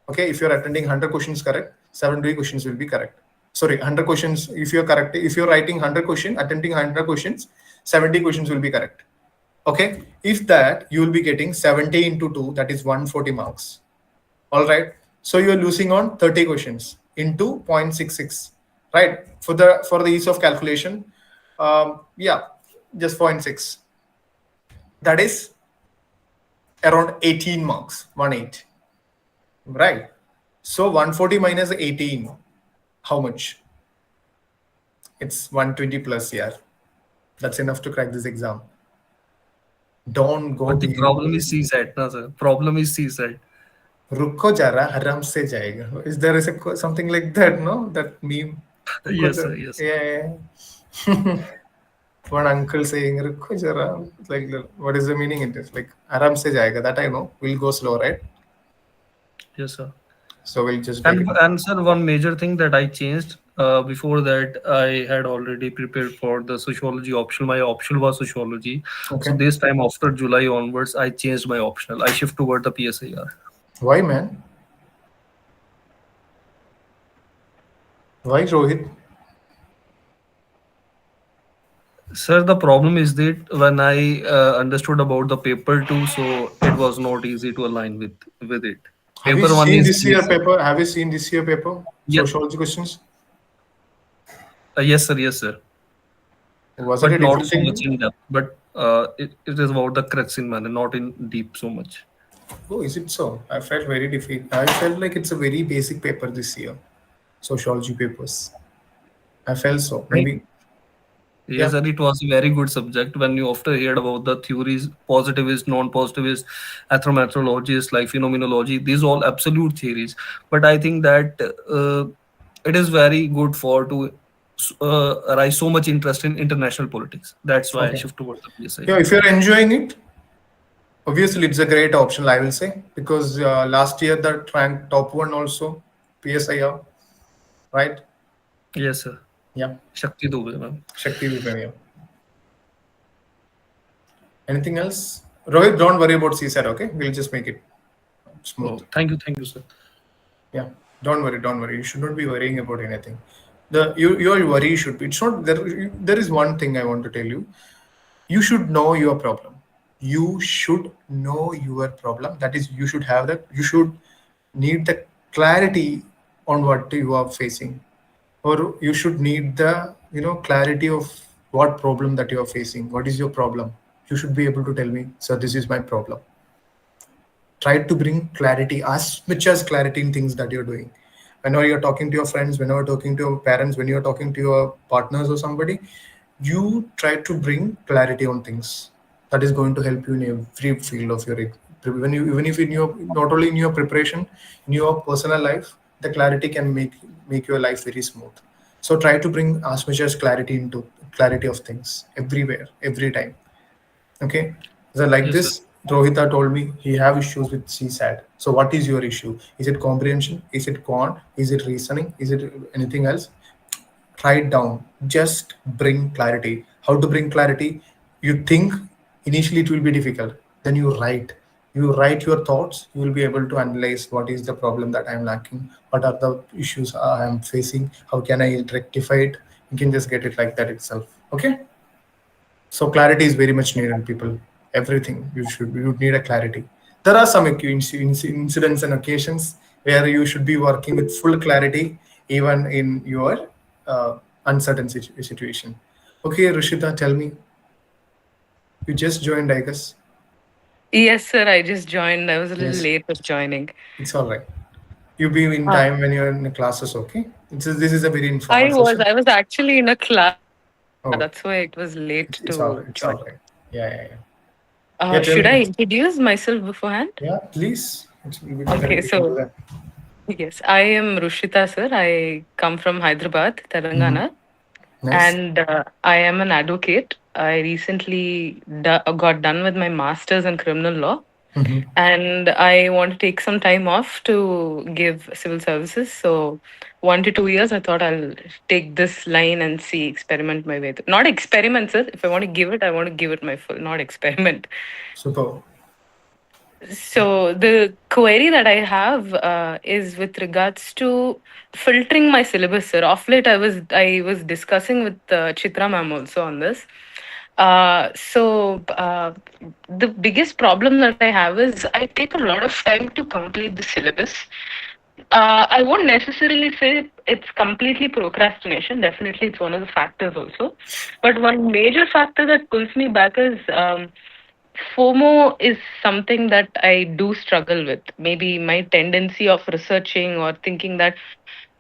Okay, if you're attending 100 questions correct, 70 questions will be correct. Sorry, 100 questions. If you're correct, if you're writing 100 questions, attending 100 questions, 70 questions will be correct. Okay, if that you will be getting 70 into 2, that is 140 marks. All right, so you're losing on 30 questions into 0.66, right? For the ease of calculation, yeah, just 0.6, that is around 18 marks, 1/8, right? So 140 minus 18, how much? It's 120 plus, yeah. That's enough to crack this exam. Don't go but the beyond. problem is CSAT na sir problem is CSAT. रुको जरा आराम से जाएगा. Is there is a something like that? No, that meme. रुको Yes sir, जरा. yes. Yeah. One uncle saying रुको जरा. Like what is the meaning in this? Like आराम से जाएगा. That I know. We'll go slow, right? Yes sir. So we'll just take it. And sir, one major thing that I changed before that, I had already prepared for the sociology optional. My optional was sociology. So Okay. this time, after July onwards, I changed my optional. I shift toward the PSIR. Why, man? Why, Rohit? Sir, the problem is that when I understood about the paper two, so it was not easy to align with it. Have you Paper one seen is this year easy. paper? Have you seen this year paper? Yeah, Sociology questions. yes, sir, yes, sir. Was it a But not different so much thing? in depth. But it is about the crux in manner, not in deep so much. Oh, is it so? I felt very difficult. I felt like it's a very basic paper this year. Sociology papers. I felt so. Maybe. Yes, Yeah. and it was a very good subject when you after heard about the theories, positivist, non-positivist, anthromethodologies like phenomenology, these all absolute theories. But I think that it is very good for to arise so much interest in international politics. That's why I Okay. shift towards the Yeah, PSIR. if you're enjoying it, obviously it's a great option, I will say, because last year that ranked top one also, PSIR, right? Yes, sir. Yeah. Shakti Dubey, ma'am. Shakti Vipanya. Anything else? Rohit, don't worry about CSAT, okay? We'll just make it smooth. Oh, thank you, sir. Yeah, don't worry, don't worry. You should not be worrying about anything. Your worry should be. It's not there. There is one thing I want to tell you. You should know your problem. you should know your problem. That is, you should have the, you should need the clarity on what you are facing, or you should need the, clarity of what problem that you are facing. What is your problem? You should be able to tell me, sir, this is my problem. Try to bring clarity, as much as clarity in things that you're doing. Whenever you're talking to your friends, whenever you're talking to your parents, when you're talking to your partners or somebody, you try to bring clarity on things. That is going to help you in every field of your, when you, even if in your, not only in your preparation, in your personal life, the clarity can make your life very smooth. So try to bring as much as clarity into, clarity of things everywhere, every time. Okay. So like Yes, sir. this, Rohita told me he have issues with CSAT. So what is your issue? Is it comprehension? Is it quant? Is it reasoning? Is it anything else? Write down. Just bring clarity. How to bring clarity? You think initially it will be difficult. Then you write. You write your thoughts. You will be able to analyze what is the problem that I am lacking. What are the issues I am facing? How can I rectify it? You can just get it like that itself. Okay. So clarity is very much needed, people. Everything you need a clarity. There are some incidents and occasions where you should be working with full clarity, even in your uncertain situation. Okay, Rishita, tell me. You just joined, I guess. Yes, sir. I just joined. I was a little Yes, late with joining. it's all right. You be in Uh, time when you're in the classes. Okay, this is a very informal I was. session. I was actually in a class. Oh, That's why it was late it's all to right. It's join. all right. Yeah, yeah, yeah. Yeah, tell Should me. I introduce myself beforehand? Yeah, please. It will be better Okay. if you can do So that. yes, I am Rushita, sir. I come from Hyderabad, Mhm. Telangana, Nice. and I am an advocate. I recently got done with my master's in criminal law, Mhm. and I want to take some time off to give civil services. So 1 to 2 years, I thought I'll take this line and see, experiment my way through. Not experiment, sir. If I want to give it, I want to give it my full, not experiment. Super. So the query that I have is with regards to filtering my syllabus, sir. Off late, I was discussing with Chitra ma'am also on this. So the biggest problem that I have is I take a lot of time to complete the syllabus. I won't necessarily say it's completely procrastination. Definitely, it's one of the factors also. But one major factor that pulls me back is FOMO is something that I do struggle with. Maybe my tendency of researching or thinking that,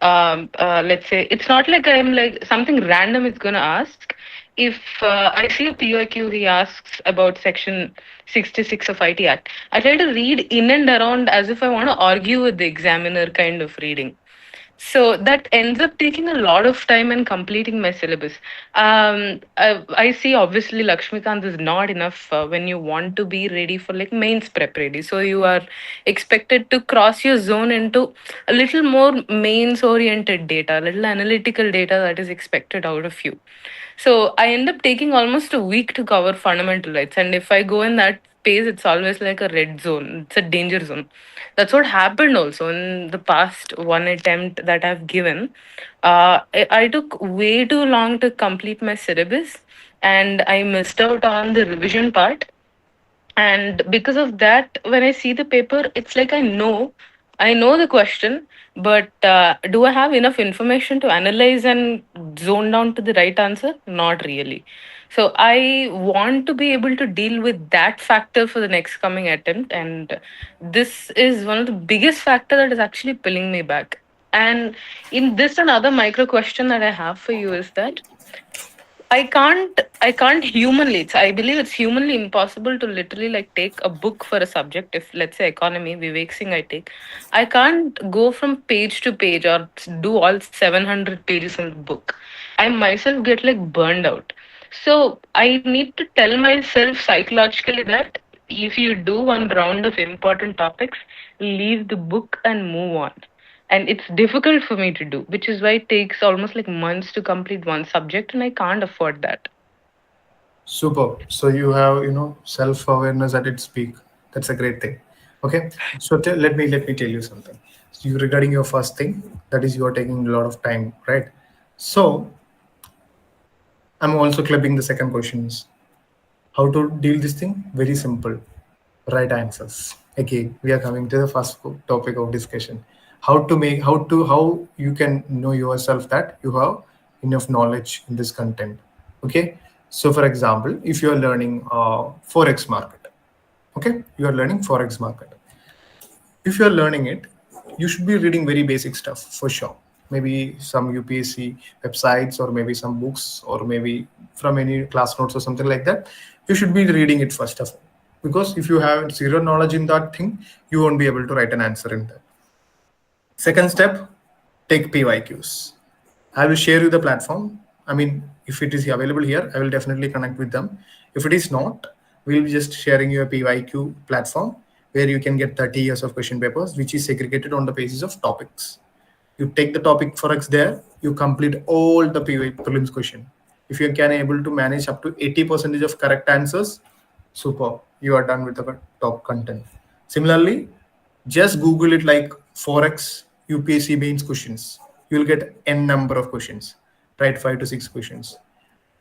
let's say, it's not like I'm like something random is going to ask. If I see a POQ, he asks about Section 66 of IT Act. I try to read in and around as if I want to argue with the examiner kind of reading. So that ends up taking a lot of time in completing my syllabus. I see obviously Lakshmikant is not enough when you want to be ready for like mains prep ready. So you are expected to cross your zone into a little more mains oriented data, a little analytical data that is expected out of you. So I end up taking almost a week to cover fundamental rights. And if I go in that pace, it's always like a red zone. It's a danger zone. That's what happened also in the past one attempt that I've given. I took way too long to complete my syllabus and I missed out on the revision part. And because of that, when I see the paper, it's like I know the question, but do I have enough information to analyze and zone down to the right answer? Not really. So I want to be able to deal with that factor for the next coming attempt, and this is one of the biggest factor that is actually pulling me back. And in this, another micro question that I have for you is that I can't humanly, I believe it's humanly impossible to literally like take a book for a subject. If let's say economy, Vivek Singh I take, I can't go from page to page or do all 700 pages in the book. I myself get like burned out. So I need to tell myself psychologically that if you do one round of important topics, leave the book and move on. And it's difficult for me to do, which is why it takes almost like months to complete one subject, and I can't afford that. Super. So you have, self awareness at its peak. That's a great thing. Okay. So let me tell you something. So you, regarding your first thing, that is you are taking a lot of time, right? So I'm also clubbing the second questions. How to deal this thing? Very simple. Right answers. Again, we are coming to the first topic of discussion. How you can know yourself that you have enough knowledge in this content. Okay. So for example, if you are learning forex market, okay, you are learning forex market. If you are learning it, you should be reading very basic stuff for sure. Maybe some UPSC websites, or maybe some books, or maybe from any class notes or something like that. You should be reading it first of all, because if you have zero knowledge in that thing, you won't be able to write an answer in that. Second step, take PYQs. I will share you the platform. I mean, if it is available here, I will definitely connect with them. If it is not, we'll be just sharing you a PYQ platform where you can get 30 years of question papers, which is segregated on the basis of topics. You take the topic for X there, you complete all the prelims question. If you can able to manage up to 80% of correct answers, super, you are done with the top content. Similarly, just Google it like Forex UPSC mains questions. You'll get n number of questions, right? 5 to 6 questions.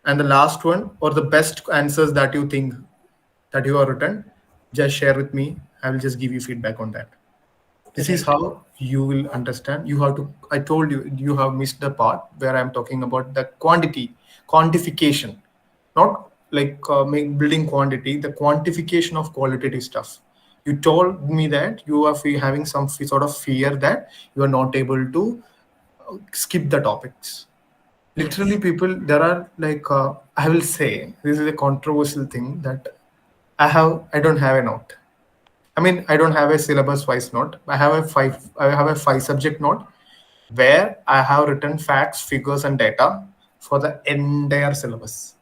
And the last one, or the best answers that you think that you have written, just share with me. I will just give you feedback on that. This is how you will understand. You have to, I told you, you have missed the part where I'm talking about the quantification, not like building quantity, the quantification of qualitative stuff. You told me that you are having some sort of fear that you are not able to skip the topics. Literally, people, there are like, I will say, this is a controversial thing that I don't have a note. I mean, I don't have a syllabus wise note. I have a 5 subject note where I have written facts, figures, and data for the entire syllabus.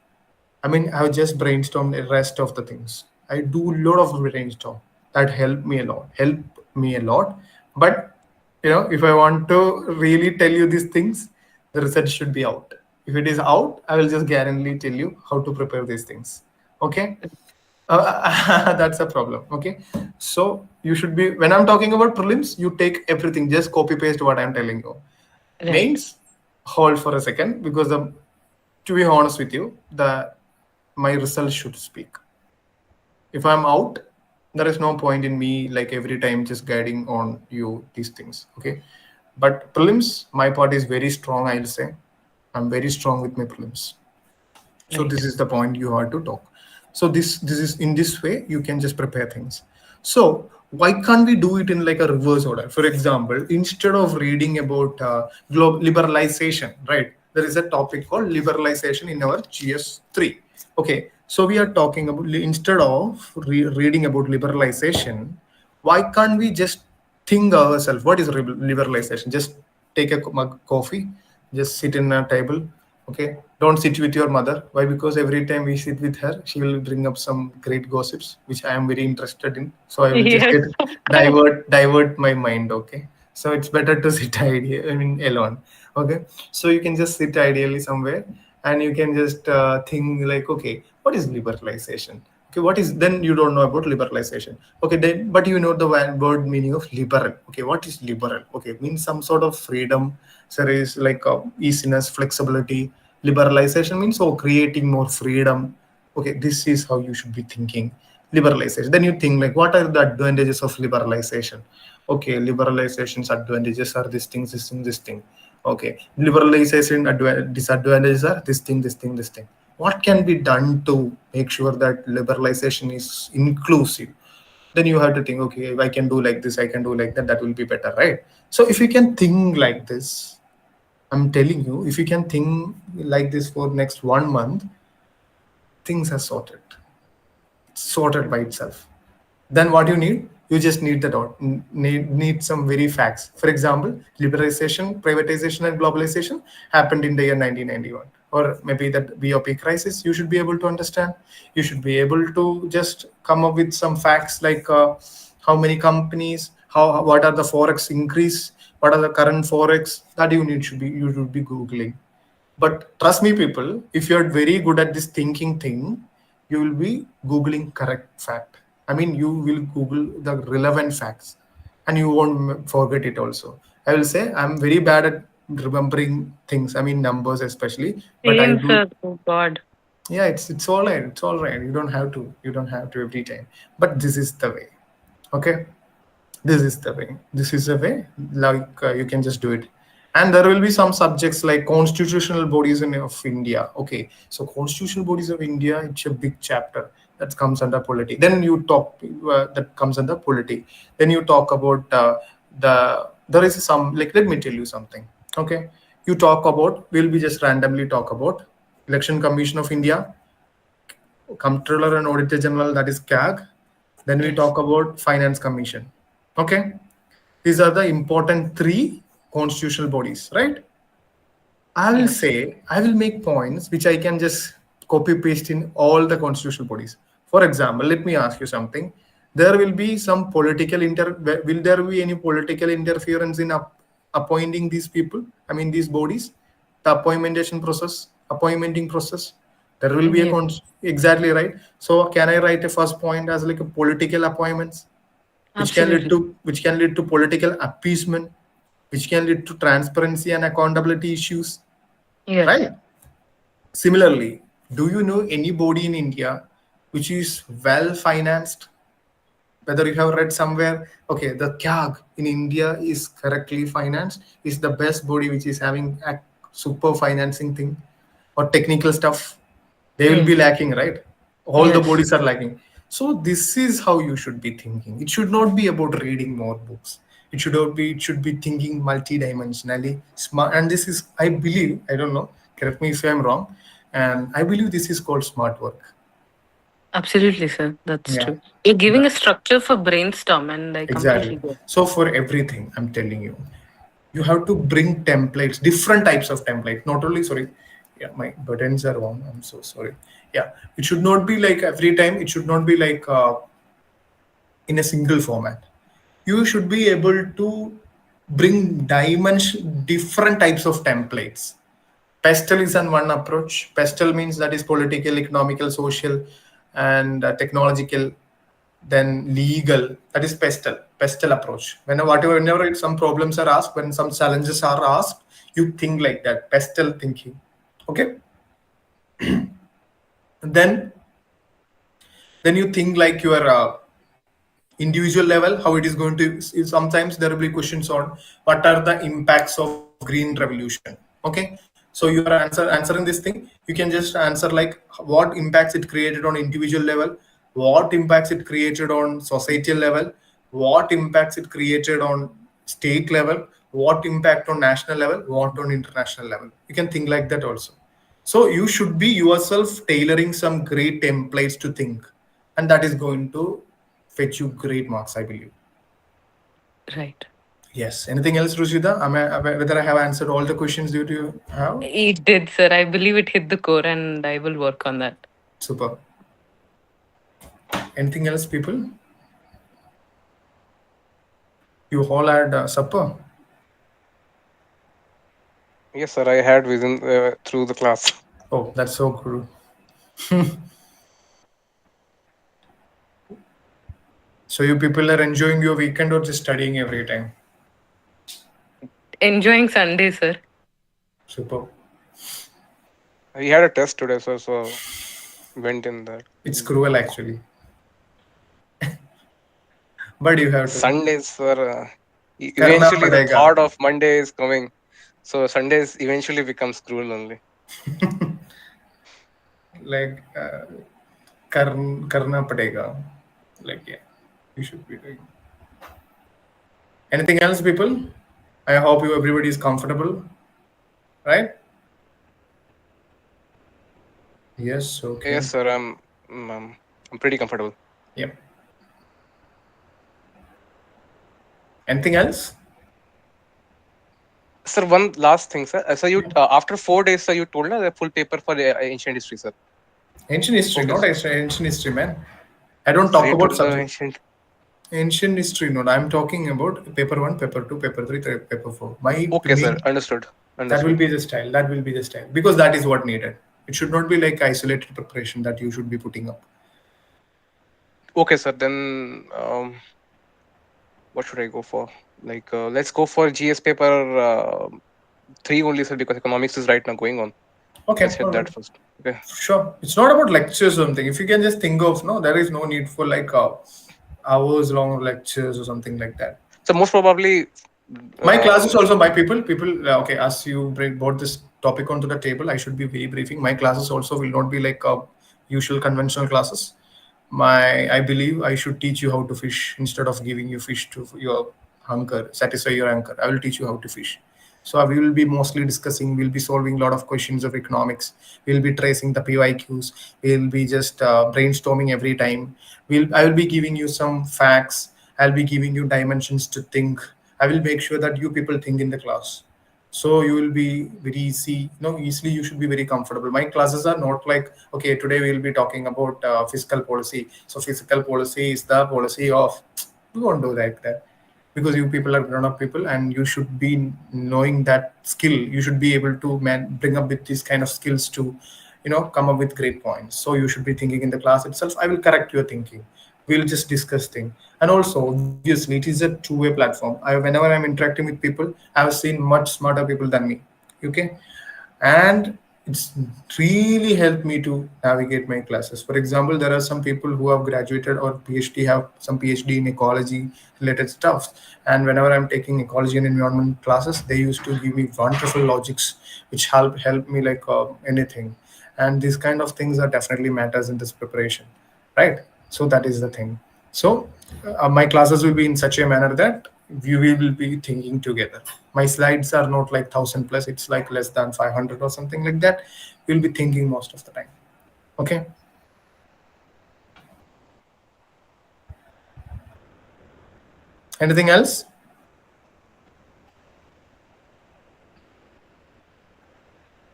I mean, I have just brainstormed the rest of the things. I do a lot of brainstorm that help me a lot. But if I want to really tell you these things, the result should be out. If it is out, I will just guarantee tell you how to prepare these things. Okay. That's a problem. Okay, so you should be, when I'm talking about prelims, you take everything, just copy paste what I'm telling you. Mains, hold for a second, because to be honest with you, my results should speak. If I'm out, there is no point in me like every time just guiding on you these things. Okay, but prelims, my part is very strong. I'll say I'm very strong with my prelims. So this is the point you have to talk. So this is, in this way you can just prepare things. So why can't we do it in like a reverse order? For example, instead of reading about global liberalization, right, there is a topic called liberalization in our GS3. Okay, so we are talking about, instead of reading about liberalization, why can't we just think ourselves, what is liberalization? Just take a mug coffee, just sit in a table. Okay, don't sit with your mother. Why? Because every time we sit with her, she will bring up some great gossips, which I am very interested in. So I will just Yes. get divert my mind. Okay, so it's better to sit alone. Okay, so you can just sit ideally somewhere, and you can just think like, okay, what is liberalization? Okay, what is, then you don't know about liberalization. Okay, then, but you know the word meaning of liberal. Okay, what is liberal? Okay, it means some sort of freedom. So is like easiness, flexibility. Liberalization means, oh, creating more freedom. Okay, this is how you should be thinking. Liberalization. Then you think like, what are the advantages of liberalization? Okay, liberalization's advantages are this thing, this thing, this thing. Okay, liberalization disadvantages are this thing, this thing, this thing. What can be done to make sure that liberalization is inclusive? Then you have to think, okay, if I can do like this, I can do like that, that will be better, right? So if you can think like this, I'm telling you, if you can think like this for next 1 month, things are sorted. It's sorted by itself. Then what you need? You just need the dot. Need some very facts. For example, liberalization, privatization, and globalization happened in the year 1991, or maybe that BOP crisis. You should be able to understand. You should be able to just come up with some facts like how many companies, what are the forex increase, what are the current forex. That you should be googling. But trust me, people, if you're very good at this thinking thing, you will be googling correct fact. I mean, you will Google the relevant facts, and you won't forget it also. I will say I'm very bad at remembering things. I mean, numbers especially, but I Same, do. sir. Oh God. Yeah, it's all right. It's all right. You don't have to. You don't have to every time. But this is the way. Okay, this is the way. This is the way. Like you can just do it. And there will be some subjects like constitutional bodies of India. Okay, so constitutional bodies of India. It's a big chapter that comes under polity. Then you talk that comes under polity. Then you talk about there is some like let me tell you something. Okay, you talk about. We'll be just randomly talk about Election Commission of India, Comptroller and Auditor General, that is CAG. Then we Yes. talk about Finance Commission. Okay, these are the important three constitutional bodies, right? I will Yes. say, I will make points which I can just copy paste in all the constitutional bodies. For example, let me ask you something. There will be some will there be any political interference in appointing these people? I mean, these bodies, the appointing process. There will be Yes. exactly right. So, can I write a first point as like a political appointments, Absolutely. which can lead to political appeasement, which can lead to transparency and accountability issues, Yes. right? Similarly, do you know anybody in India which is well financed? Whether you have read somewhere, okay, the CAG in India is correctly financed, is the best body which is having a super financing thing or technical stuff. They will be Hmm. lacking, right? All the Yes. bodies are lacking. So this is how you should be thinking. It should not be about reading more books. It should be thinking multidimensionally smart. And this is, I believe, I don't know, correct me if I'm wrong, and I believe this is called smart work. Absolutely, sir. That's Yeah, true. You're giving that, a structure for brainstorm, and I completely exactly. get. So for everything, I'm telling you, you have to bring templates, different types of templates, not only, sorry, yeah, my buttons are on, I'm so sorry. Yeah, it should not be like every time, it should not be like in a single format. You should be able to bring dimension different types of templates. Pestle is on one approach. Pestle means that is political, economical, social, and technological. Then legal, that is pestle approach. Whenever some problems are asked, when some challenges are asked, you think like that, pestle thinking. Okay, then you think like your individual level, how it is going to. Sometimes there will be questions on what are the impacts of green revolution. Okay, so you are answering this thing, you can just answer like what impacts it created on individual level, what impacts it created on societal level, what impacts it created on state level, what impact on national level, what on international level. You can think like that also. So you should be yourself tailoring some great templates to think, and that is going to fetch you great marks, I believe. Right. Yes. Anything else, Rushida? Whether I have answered all the questions do you have? It did, sir. I believe it hit the core, and I will work on that. Super. Anything else, people? You all had supper? Yes, sir. I had within through the class. Oh, that's so cool. So you people are enjoying your weekend or just studying every time? Enjoying Sunday, sir. Super. We had a test today, sir, so went in there. It's cruel actually, but you have to. Sundays, sir. Karna Eventually, the padega. thought of Monday is coming, so Sundays eventually becomes cruel only. Like karna padega. Like yeah, you should be doing. Anything else, people? I hope you everybody is comfortable, right? Yes. Yes, Okay. sir. I'm pretty comfortable. Yep. Anything else? Sir, one last thing, sir. So you after 4 days, sir, you told us the full paper for ancient history, sir. Ancient history, Okay, not sir. ancient history, man. I don't So talk you about told the subject. ancient. Ancient history, no. I'm talking about paper one, paper two, paper three, paper four. My Okay, sir. main Understood. that will Understood. be the style. That will be the style because that is what needed. It should not be like isolated preparation that you should be putting up. Okay, sir. Then what should I go for? Like, let's go for GS paper 3 only, sir, because economics is right now going on. Okay, Let's hit all right. that first. Okay. Sure. It's not about lectures or something. If you can just think of, no, there is no need for like hours long lectures or something like that. So most probably, My class is um, also by people. Okay, as you brought this topic onto the table, I should be very briefing. My classes also will not be like usual conventional classes. I believe I should teach you how to fish instead of giving you fish to your hunger, satisfy your hunger. I will teach you how to fish. So we will be mostly discussing. We'll be solving a lot of questions of economics. We'll be tracing the PYQs. We'll be just brainstorming every time. I will be giving you some facts. I'll be giving you dimensions to think. I will make sure that you people think in the class. So you will be very easy, easily you should be very comfortable. My classes are not like, okay, today we will be talking about fiscal policy. So fiscal policy is the policy of, we won't do like that, because you people are grown up people and you should be knowing that skill. You should be able to bring up with these kind of skills to come up with great points. So you should be thinking in the class itself. I will correct your thinking. We'll just discuss things. And also, obviously, it is a two-way platform. Whenever I'm interacting with people, I've seen much smarter people than me. Okay, and it's really helped me to navigate my classes. For example, there are some people who have graduated or PhD, have some PhD in ecology related stuff, and whenever I'm taking ecology and environment classes, they used to give me wonderful logics which help me like anything. And these kind of things are definitely matters in this preparation, right? So that is the thing. So my classes will be in such a manner that we will be thinking together. My slides are not like 1,000 plus, it's like less than 500 or something like that. We'll be thinking most of the time. Okay. Anything else?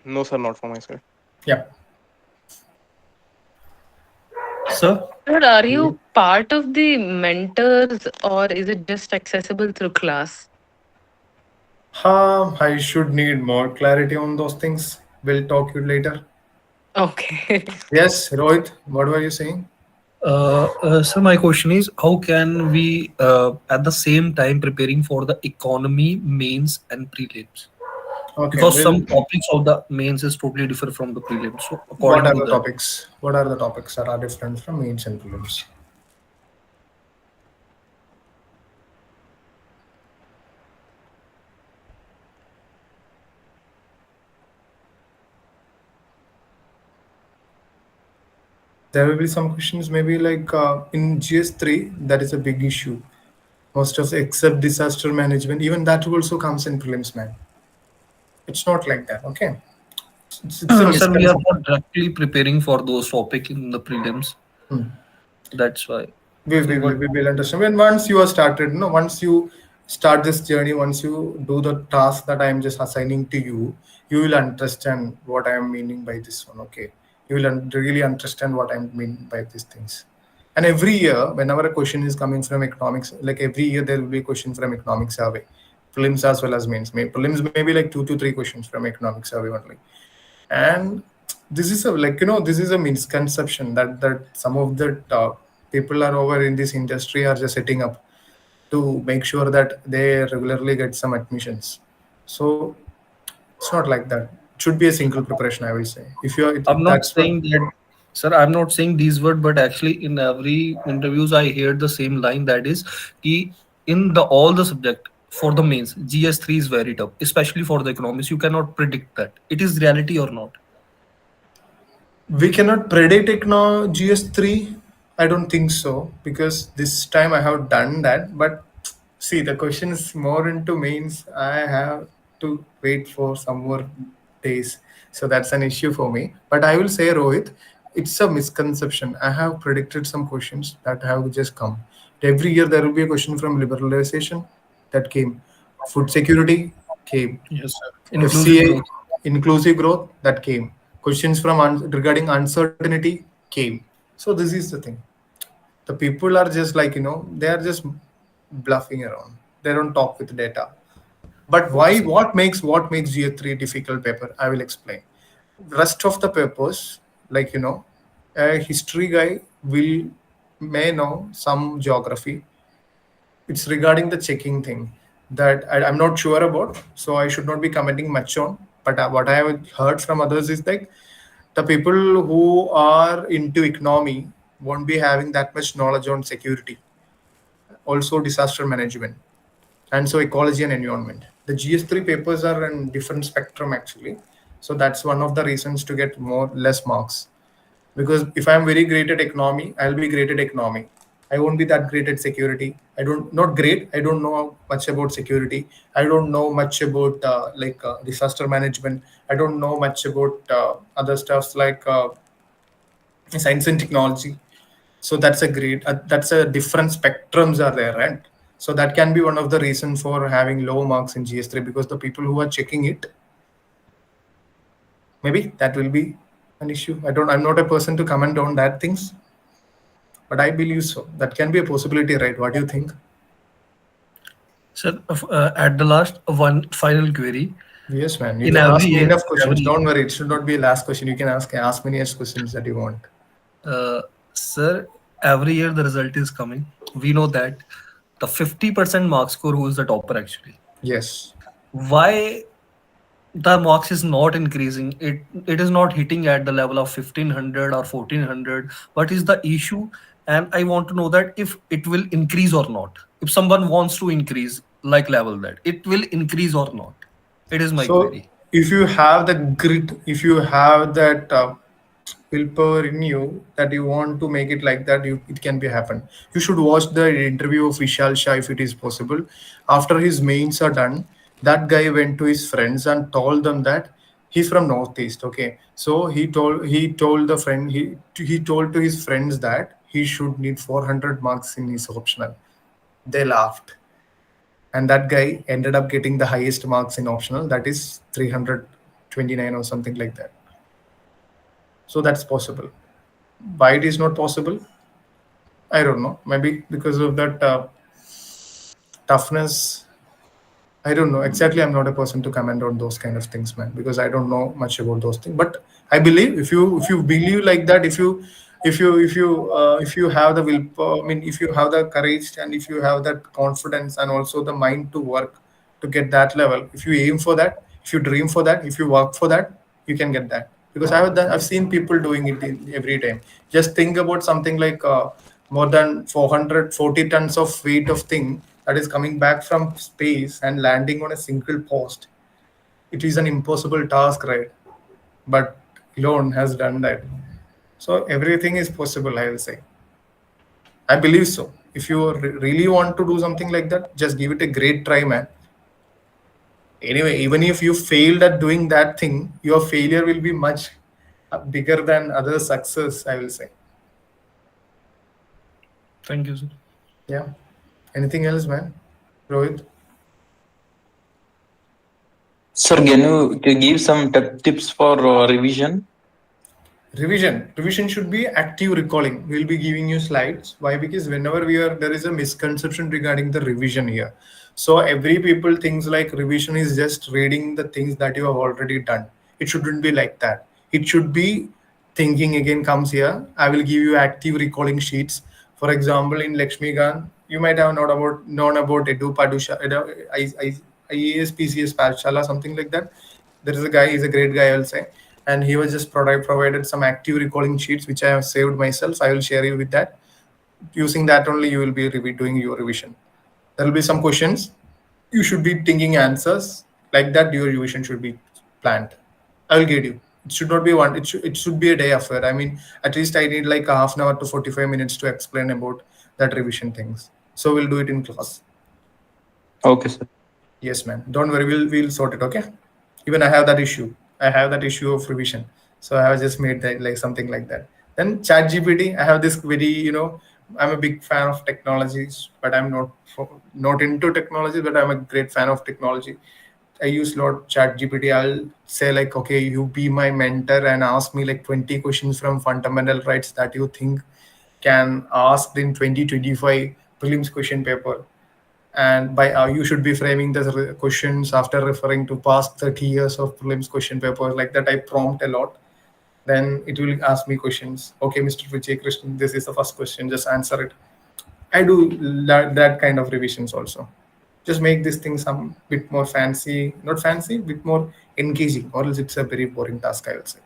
no, sir, not from my side. Yeah. Sir, Sir, are you part of the mentors or is it just accessible through class? I should need more clarity on those things. We'll talk you later. Okay. Yes, Rohit, what were you saying? so my question is, how can we, at the same time, preparing for the economy mains and prelims? Okay, Because well, some topics of the mains is totally different from the prelims. So what according are to the that, topics? What are the topics that are different from mains and prelims? There will be some questions maybe like in GS3, that is a big issue. Most of except disaster management, even that also comes in prelims, man. It's not like that, okay? It's a sir, we are misconception. not directly preparing for those topic in the prelims. Hmm. That's why. we, So we will what? we will understand when once you are started, once you start this journey, once you do the task that I am just assigning to you, you will understand what I am meaning by this one. Okay, you will really understand what I mean by these things. And every year whenever a question is coming from economics, like every year there will be a question from economic survey, prelims as well as mains. Prelims may be like 2 to 3 questions from economic survey only. And this is a like this is a misconception that some of the people are over in this industry are just setting up to make sure that they regularly get some admissions. So it's not like that. It should be a single preparation, I will say. If you are, I'm not that's what. saying that, sir. I'm not saying these words, but actually, in every interviews, I hear the same line. That is, कि in the all the subject for the mains, GS3 is very tough, especially for the economics. You cannot predict that. It is reality or not. We cannot predict GS3. I don't think so, because this time I have done that. But see, the question is more into mains. I have to wait for some more days. So that's an issue for me. But I will say, Rohit, it's a misconception. I have predicted some questions that have just come. Every year there will be a question from liberalization that came. Food security came. Yes, sir. Inclusive FCA, growth. inclusive growth, that came. Questions from regarding uncertainty came. So this is the thing. The people are just like, they are just bluffing around. They don't talk with data. But Okay, why? sir. What makes GA3 difficult paper? I will explain. Rest of the papers, like a history guy may know some geography. It's regarding the checking thing that I'm not sure about, so I should not be commenting much on. But what I have heard from others is like the people who are into economy won't be having that much knowledge on security, also disaster management, and so ecology and environment. The GS3 papers are in different spectrum actually. So that's one of the reasons to get more less marks. Because if I'm very great at economy, I'll be great at economy. I won't be that great at security. I don't not great. I don't know much about security. I don't know much about disaster management. I don't know much about other stuffs like science and technology. So that's a great that's a different spectrums are there, right? So that can be one of the reasons for having low marks in GS3, because the people who are checking it, maybe that will be an issue. I'm not a person to comment on that things, but I believe so. That can be a possibility, right? What do you think? Sir, at the last, one final query. Yes, man. You In can every ask me year, enough questions. every Don't worry. It should not be a last question. You can ask many as questions that you want. sir, every year the result is coming. We know that the 50% mark score who is the topper actually. Yes. Why the marks is not increasing? It is not hitting at the level of 1500 or 1400. What is the issue? And I want to know that if it will increase or not. If someone wants to increase like level, that it will increase or not. It is my So query. if you have the grit, if you have that willpower in you that you want to make it like that, it can be happen. You should watch the interview of Vishal Shah if it is possible. After his mains are done, that guy went to his friends and told them that he's from Northeast. Okay, so he told the friend he told to his friends that he should need 400 marks in his optional. They laughed, and that guy ended up getting the highest marks in optional, that is 329 or something like that. So that's possible. Why it is not possible, I don't know. Maybe because of that toughness. I don't know exactly. I'm not a person to comment on those kind of things, man, because I don't know much about those things. But I believe if you believe like that, if you have the will, I mean, if you have the courage and if you have that confidence and also the mind to work to get that level, if you aim for that, if you dream for that, if you work for that, you can get that. Because I've seen people doing it every time. Just think about something like more than 440 tons of weight of thing that is coming back from space and landing on a single post. It is an impossible task, right? But Elon has done that. So everything is possible, I will say. I believe so. If you really want to do something like that, just give it a great try, man. Anyway, even if you failed at doing that thing, your failure will be much bigger than other success, I will say. Thank you, sir. Yeah. Anything else, man? Rohit? Sir, can you give some tips for revision? Revision should be active recalling. We'll be giving you slides. Why? Because whenever there is a misconception regarding the revision here. So every people thinks like revision is just reading the things that you have already done. It shouldn't be like that. It should be thinking again comes here. I will give you active recalling sheets. For example, in Lakshmikant, you might have known about Edu Padusha, IAS PCS Pathshala, something like that. There is a guy, he's a great guy, I will say, and he was just provided some active recalling sheets which I have saved myself. I will share you with that. Using that only you will be doing your revision. There will be some questions. You should be thinking answers like that. Your revision should be planned. I will get you. It should not be one. It should be a day affair. I mean, at least I need like a half an hour to 45 minutes to explain about that revision things. So we'll do it in class. Okay, sir. Yes, man. Don't worry. We'll sort it. Okay. Even I have that issue. I have that issue of revision. So I have just made that like something like that. Then ChatGPT. I have this I'm a big fan of technologies, but I'm not into technology. But I'm a great fan of technology. I use a lot ChatGPT. I'll say like, okay, you be my mentor and ask me like 20 questions from fundamental rights that you think can asked in 2025 prelims question paper, and by you should be framing the questions after referring to past 30 years of prelims question papers. Like that I prompt a lot, then it will ask me questions. Okay, Mr. Vijay Krishnan, this is the first question, just answer it. I do that kind of revisions also. Just make this thing some bit more fancy, not fancy, bit more engaging, or else it's a very boring task, I will say.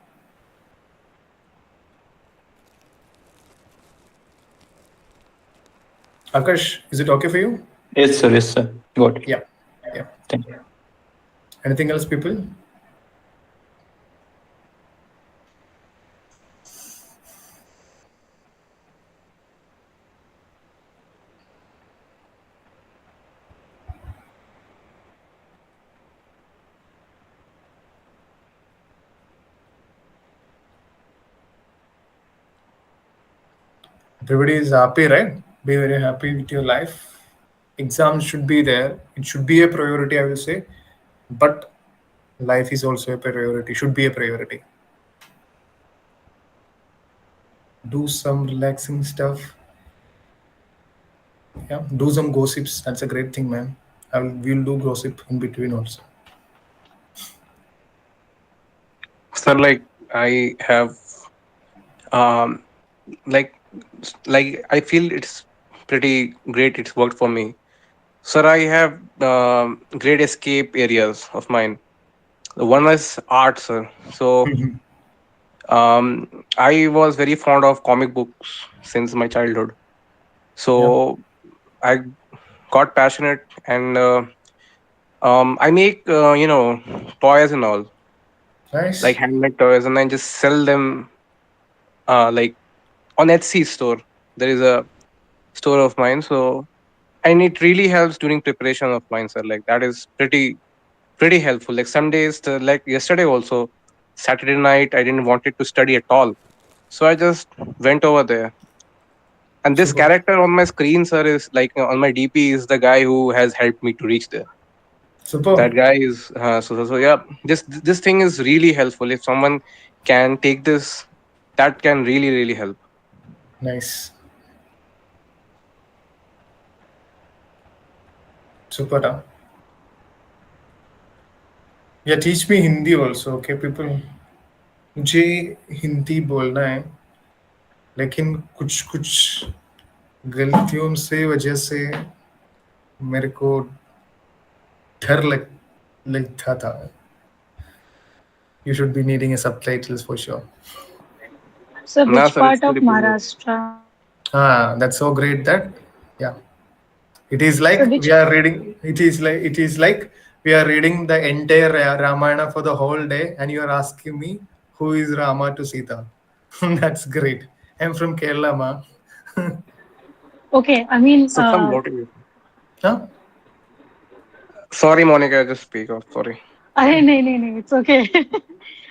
Akash, is it okay for you? Yes, sir. Yes, sir. Got it. Yeah. Yeah. Thank you. Anything else, people? Everybody is happy, right? Be very happy with your life. Exams should be there. It should be a priority, I will say. But life is also a priority, should be a priority. Do some relaxing stuff. Yeah, do some gossips. That's a great thing, man. We'll do gossip in between also. Sir, like I have um like I feel it's pretty great. It's worked for me. Sir, I have great escape areas of mine. One is art, sir. So I was very fond of comic books since my childhood. Yeah, So I got passionate, and I make toys and all, like nice. handmade toys, and I just sell them like on Etsy store. There is a store of mine, so and it really helps during preparation of mine, sir. Like that is pretty helpful. Like some days, like yesterday also, Saturday night, I didn't want it to study at all, so I just went over there. And this Super, character on my screen, sir, is like on my DP is the guy who has helped me to reach there. super. That guy is so yeah. This thing is really helpful. If someone can take this, that can really help. Nice. Super. Huh? Yeah, teach me Hindi also, okay, people. मुझे हिंदी बोलना है, लेकिन कुछ कुछ गलतियों से वजह से मेरे को डर लगता था. You should be needing a subtitles for sure. So, Nah, which sir, it's part of pretty good. Maharashtra? Ah, that's so great that, yeah. It is So, like which we are reading. It is like we are reading the entire Ramayana for the whole day, and you are asking me who is Rama to Sita. That's great. I'm from Kerala, ma. okay? I mean, So some motivation. Huh? Sorry, Monica, I just speak off. Sorry. no, it's okay.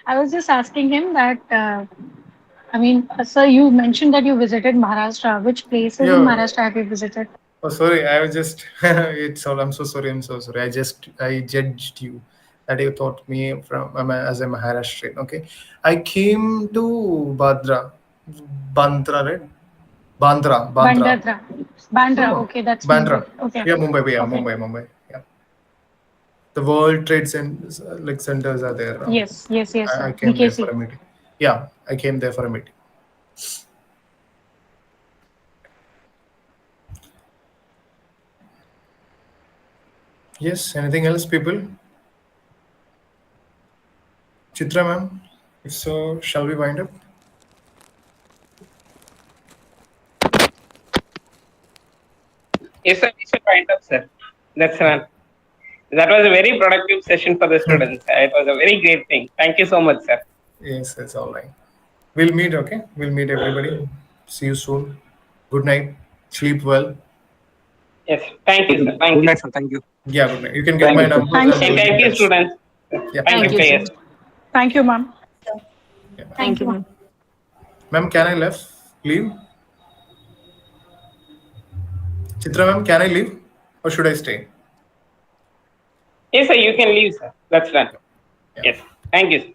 I was just asking him that. I mean, sir, you mentioned that you visited Maharashtra. Which places in Yeah. Maharashtra have you visited? Oh, sorry. I was just. It's all. I'm so sorry. I'm so sorry. I judged you. That you thought me from as a Maharashtrian. Okay. I came to Bandra, right? Bandra. Bandra. Bandra. No, Okay, that's Mumbai. Bandra. Okay. Yeah, Mumbai. Yeah, Okay. Mumbai. Yeah. The World Trade centers are there now. Yes, I sir. came there for BKC. a meeting. Yeah, I came there for a meeting. Yes, anything else, people? Chitra, ma'am? If so, shall we wind up? Yes, sir. We should wind up, sir. That was a very productive session for the students. It was a very great thing. Thank you so much, sir. Yes, that's all right. We'll meet, okay? We'll meet everybody. See you soon. Good night. Sleep well. Yes. Thank you, sir. Thank Good you. night, sir. Thank you. Yeah, good night. You can get my Thank you, sir. number Thank and you. we'll be Thank in you, touch. students. Yeah, Thank you, you, players. sir. Thank you, ma'am. Yeah. Thank you. ma'am. Ma'am, can I leave? Chitra, ma'am, can I leave? Or should I stay? Yes, sir. You can leave, sir. That's done. Yeah. Yes. Thank you, sir.